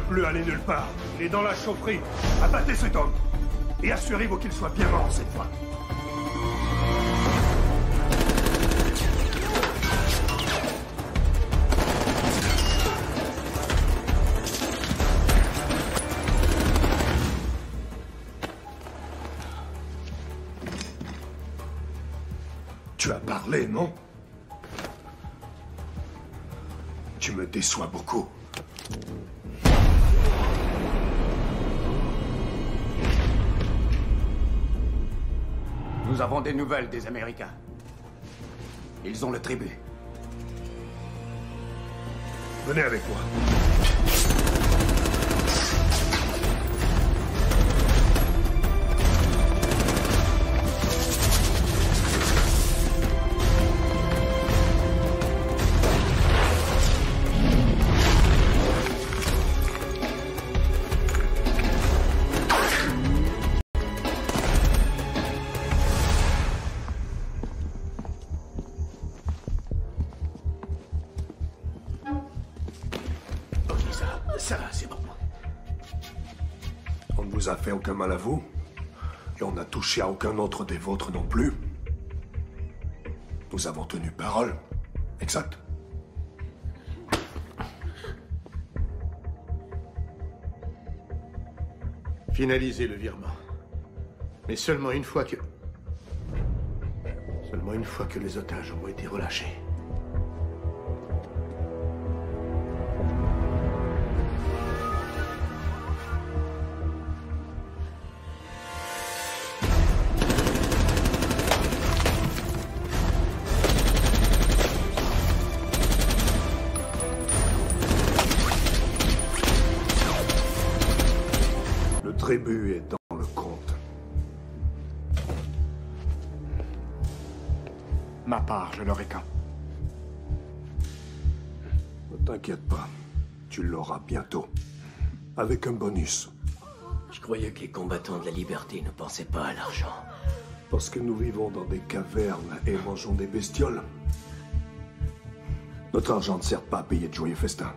[SPEAKER 1] Plus aller nulle part. Il est dans la chaufferie. Abattez cet homme. Et assurez-vous qu'il soit bien mort cette fois.
[SPEAKER 18] Tu as parlé, non? Tu me déçois beaucoup.
[SPEAKER 15] Nous avons des nouvelles des Américains. Ils ont le tribut.
[SPEAKER 18] Venez avec moi. A fait aucun mal à vous, et on n'a touché à aucun autre des vôtres non plus. Nous avons tenu parole. Exact.
[SPEAKER 7] Finalisez le virement. Mais seulement une fois que les otages auront été relâchés.
[SPEAKER 18] Le tribut est dans le compte.
[SPEAKER 14] Ma part, je l'aurai quand?
[SPEAKER 18] Ne t'inquiète pas. Tu l'auras bientôt. Avec un bonus.
[SPEAKER 9] Je croyais que les combattants de la liberté ne pensaient pas à l'argent.
[SPEAKER 18] Parce que nous vivons dans des cavernes et mangeons des bestioles. Notre argent ne sert pas à payer de joyeux festins.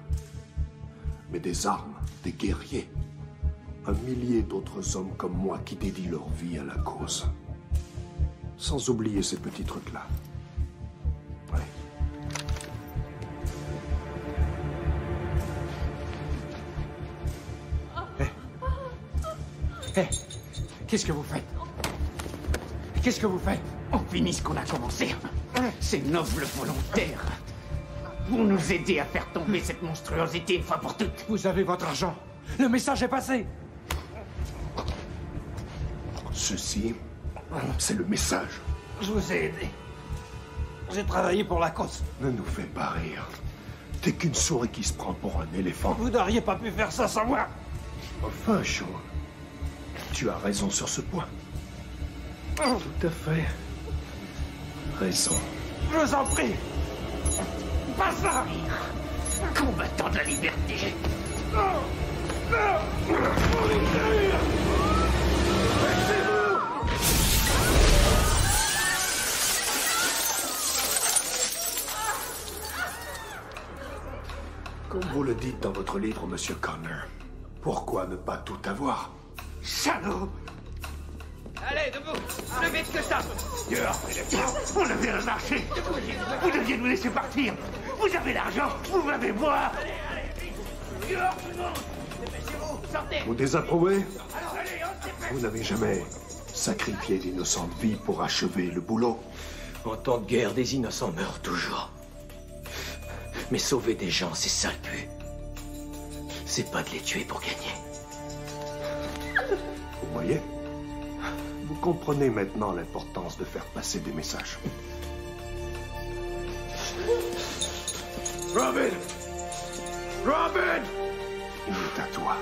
[SPEAKER 18] Mais des armes, des guerriers. Un millier d'autres hommes comme moi qui dédient leur vie à la cause. Sans oublier ces petits trucs-là. Ouais.
[SPEAKER 19] Hé, qu'est-ce que vous faites? Qu'est-ce que vous faites? On finit ce qu'on a commencé. Ces nobles volontaires. Vous nous aidez à faire tomber cette monstruosité une fois pour toutes.
[SPEAKER 14] Vous avez votre argent. Le message est passé.
[SPEAKER 18] Ceci, c'est le message.
[SPEAKER 19] Je vous ai aidé. J'ai travaillé pour la cause.
[SPEAKER 18] Ne nous fais pas rire. T'es qu'une souris qui se prend pour un éléphant.
[SPEAKER 19] Vous n'auriez pas pu faire ça sans moi.
[SPEAKER 18] Enfin, Sean, tu as raison sur ce point. Tout à fait. Raison.
[SPEAKER 19] Je vous en prie. Pas ça. Combattant de la liberté.
[SPEAKER 18] Comme vous le dites dans votre livre, Monsieur Connor, pourquoi ne pas tout avoir?
[SPEAKER 19] Salaud!
[SPEAKER 11] Allez, debout! Plus vite que ça!
[SPEAKER 19] On a bien marché! Vous deviez nous laisser partir! Vous avez l'argent! Vous m'avez boire!
[SPEAKER 18] Vous désapprouvez? Vous n'avez jamais sacrifié d'innocentes vies pour achever le boulot?
[SPEAKER 9] En temps de guerre, des innocents meurent toujours. Mais sauver des gens, c'est ça le but. C'est pas de les tuer pour gagner.
[SPEAKER 18] Vous voyez? Vous comprenez maintenant l'importance de faire passer des messages. Robin! Robin! Il est à toi.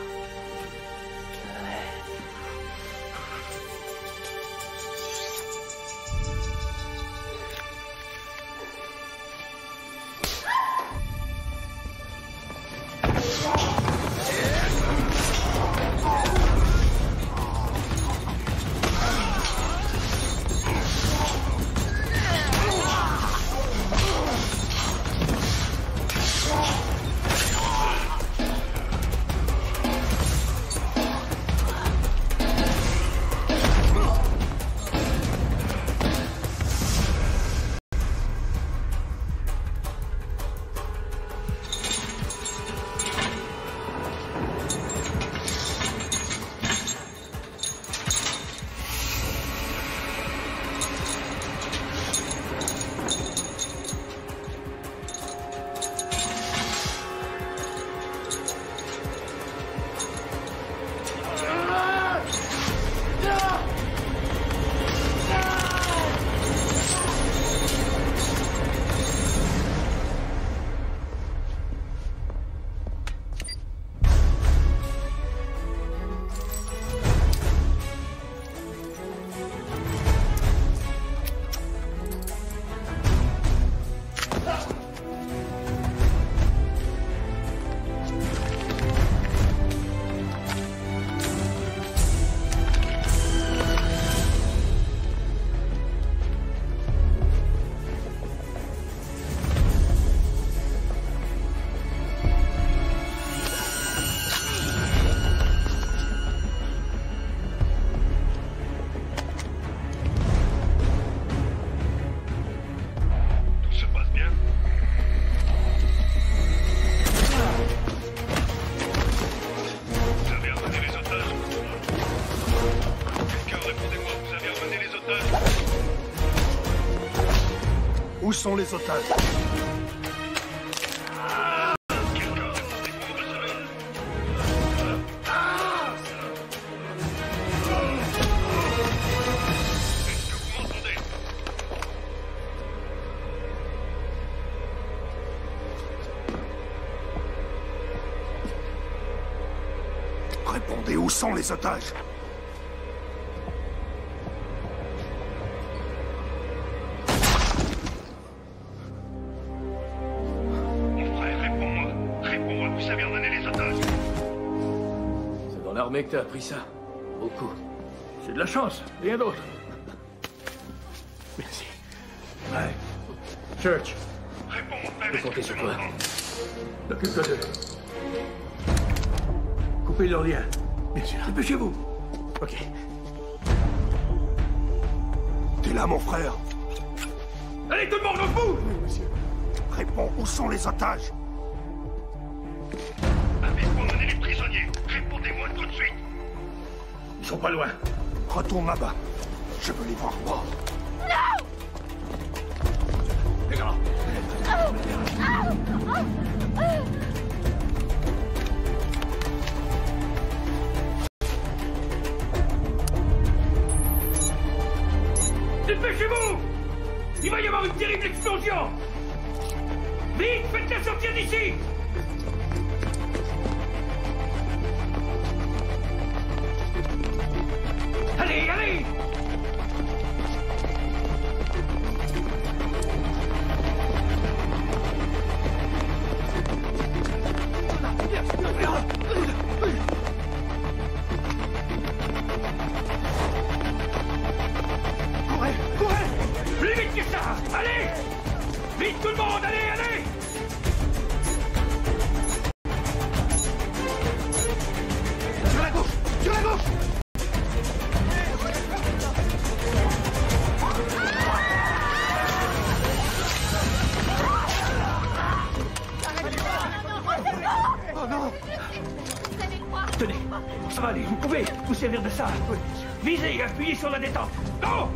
[SPEAKER 18] Où sont les otages? Répondez, où sont les otages?
[SPEAKER 1] Mon frère, réponds-moi. Réponds-moi, vous savez emmener les otages. C'est dans l'armée que t'as appris ça. Beaucoup. C'est de la chance, rien d'autre. Merci. Ouais. Church.
[SPEAKER 3] Réponds,
[SPEAKER 1] Je peux compter sur toi. Occupe-toi d'eux. Coupez leur lien. Bien sûr. Dépêchez-vous. Ok.
[SPEAKER 18] T'es là, mon frère?
[SPEAKER 1] Allez, tout le monde, on se bouge!
[SPEAKER 18] Oui, monsieur. Réponds, où sont les otages?
[SPEAKER 1] Avez-vous emmené les prisonniers? Répondez-moi tout de suite. Ils sont pas loin.
[SPEAKER 18] Retourne là-bas. Je veux les voir morts.
[SPEAKER 11] Non!
[SPEAKER 1] Les gars. Dépêchez-vous! Il va y avoir une terrible explosion! Vite, faites-la sortir d'ici! Allez, allez! Courez, courez! Plus vite que ça! Allez! Vite tout le monde, allez, allez! Sur la gauche! Sur la gauche! Oh non! Tenez, ça va aller, vous pouvez vous servir de ça. Visez et appuyez sur la détente. Non!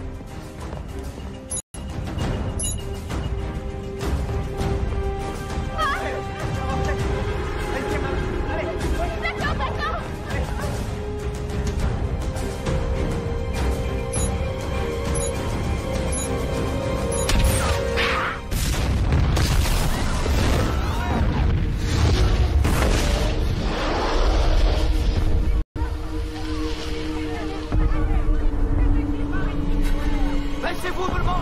[SPEAKER 1] Baissez-vous tout le monde!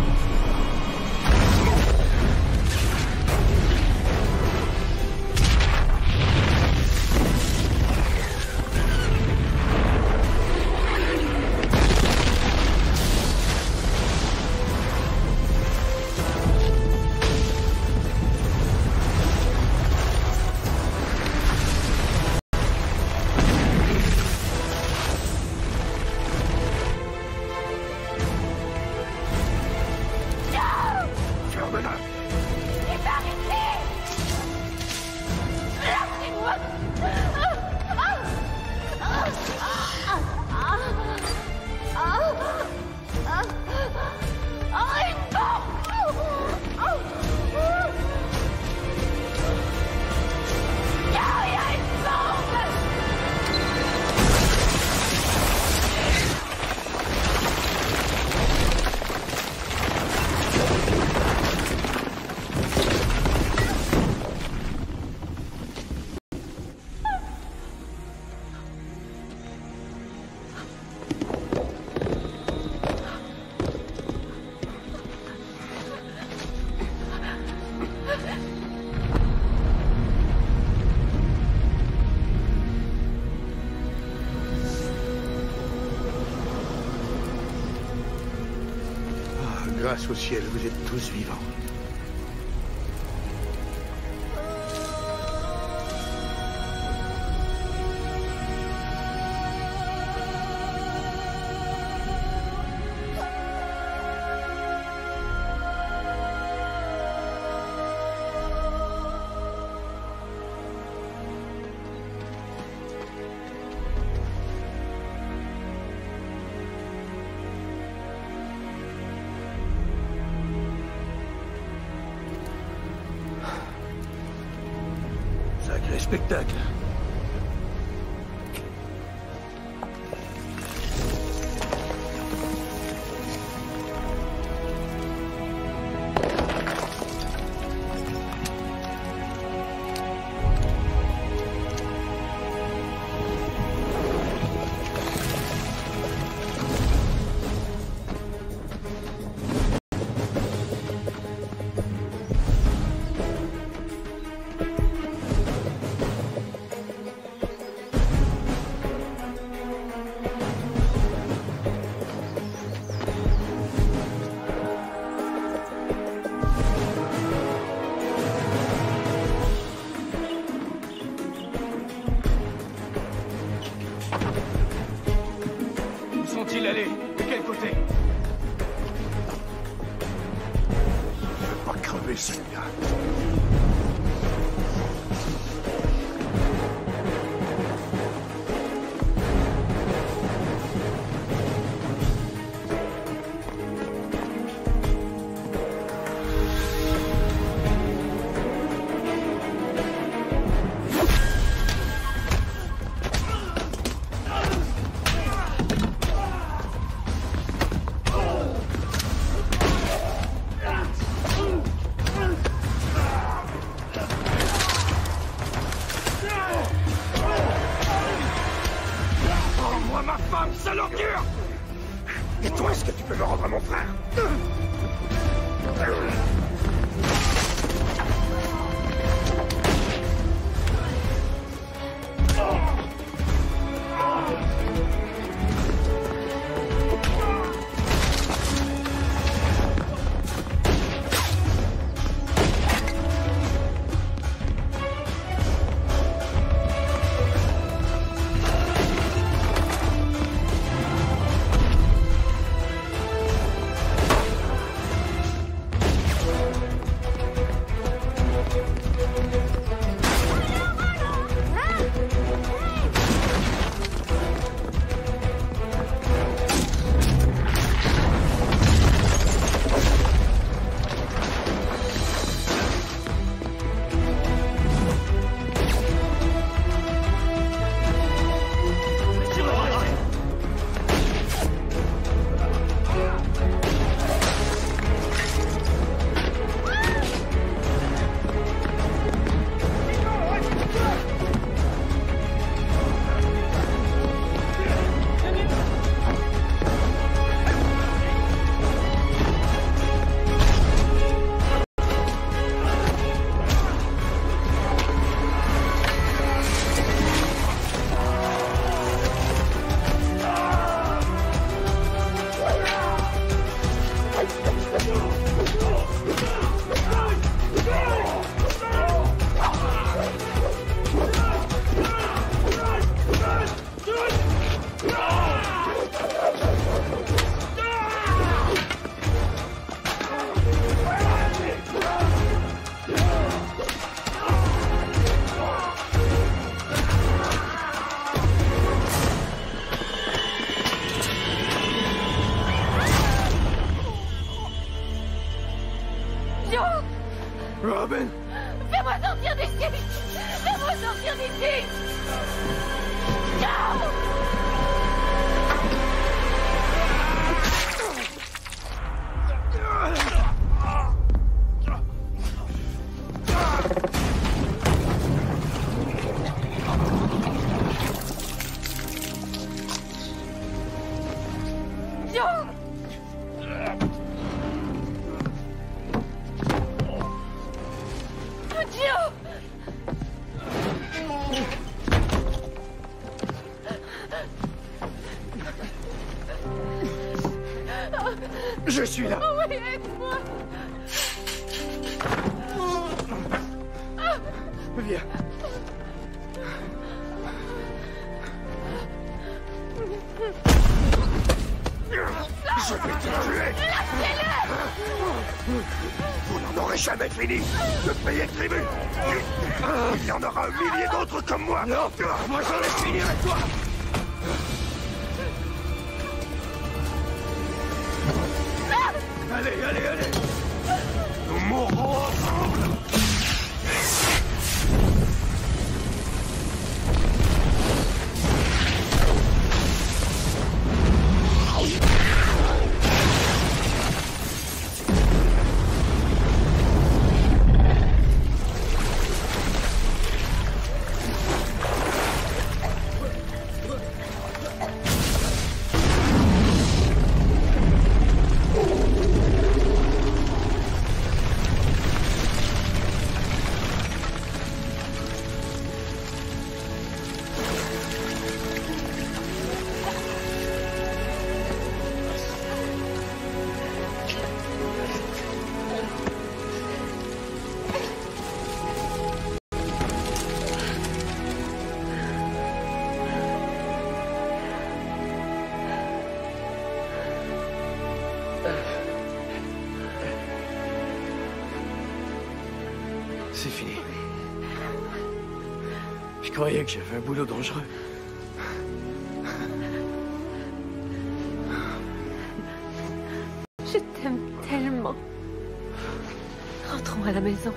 [SPEAKER 7] Grâce au ciel, vous êtes tous vivants.
[SPEAKER 1] spectacle. Sont-ils allés? De quel côté?
[SPEAKER 18] Je vais pas crever celui-là.
[SPEAKER 11] Et toi, est-ce que tu peux me rendre à mon frère?
[SPEAKER 1] Robin!
[SPEAKER 11] Fais-moi sortir d'ici! Fais-moi sortir d'ici! Non!
[SPEAKER 1] Je suis là.
[SPEAKER 11] Oh oui, aide-moi.
[SPEAKER 1] Viens.
[SPEAKER 11] Je vais te tuer.
[SPEAKER 18] Vous n'en aurez jamais fini de payer le tribut. Il y en aura 1 millier d'autres comme moi.
[SPEAKER 1] Non, moi j'en ai fini avec toi. Allez, allez, allez. Nous mourrons ensemble. c'est fini. Je croyais que j'avais un boulot dangereux.
[SPEAKER 4] Je t'aime tellement. Rentrons à la maison.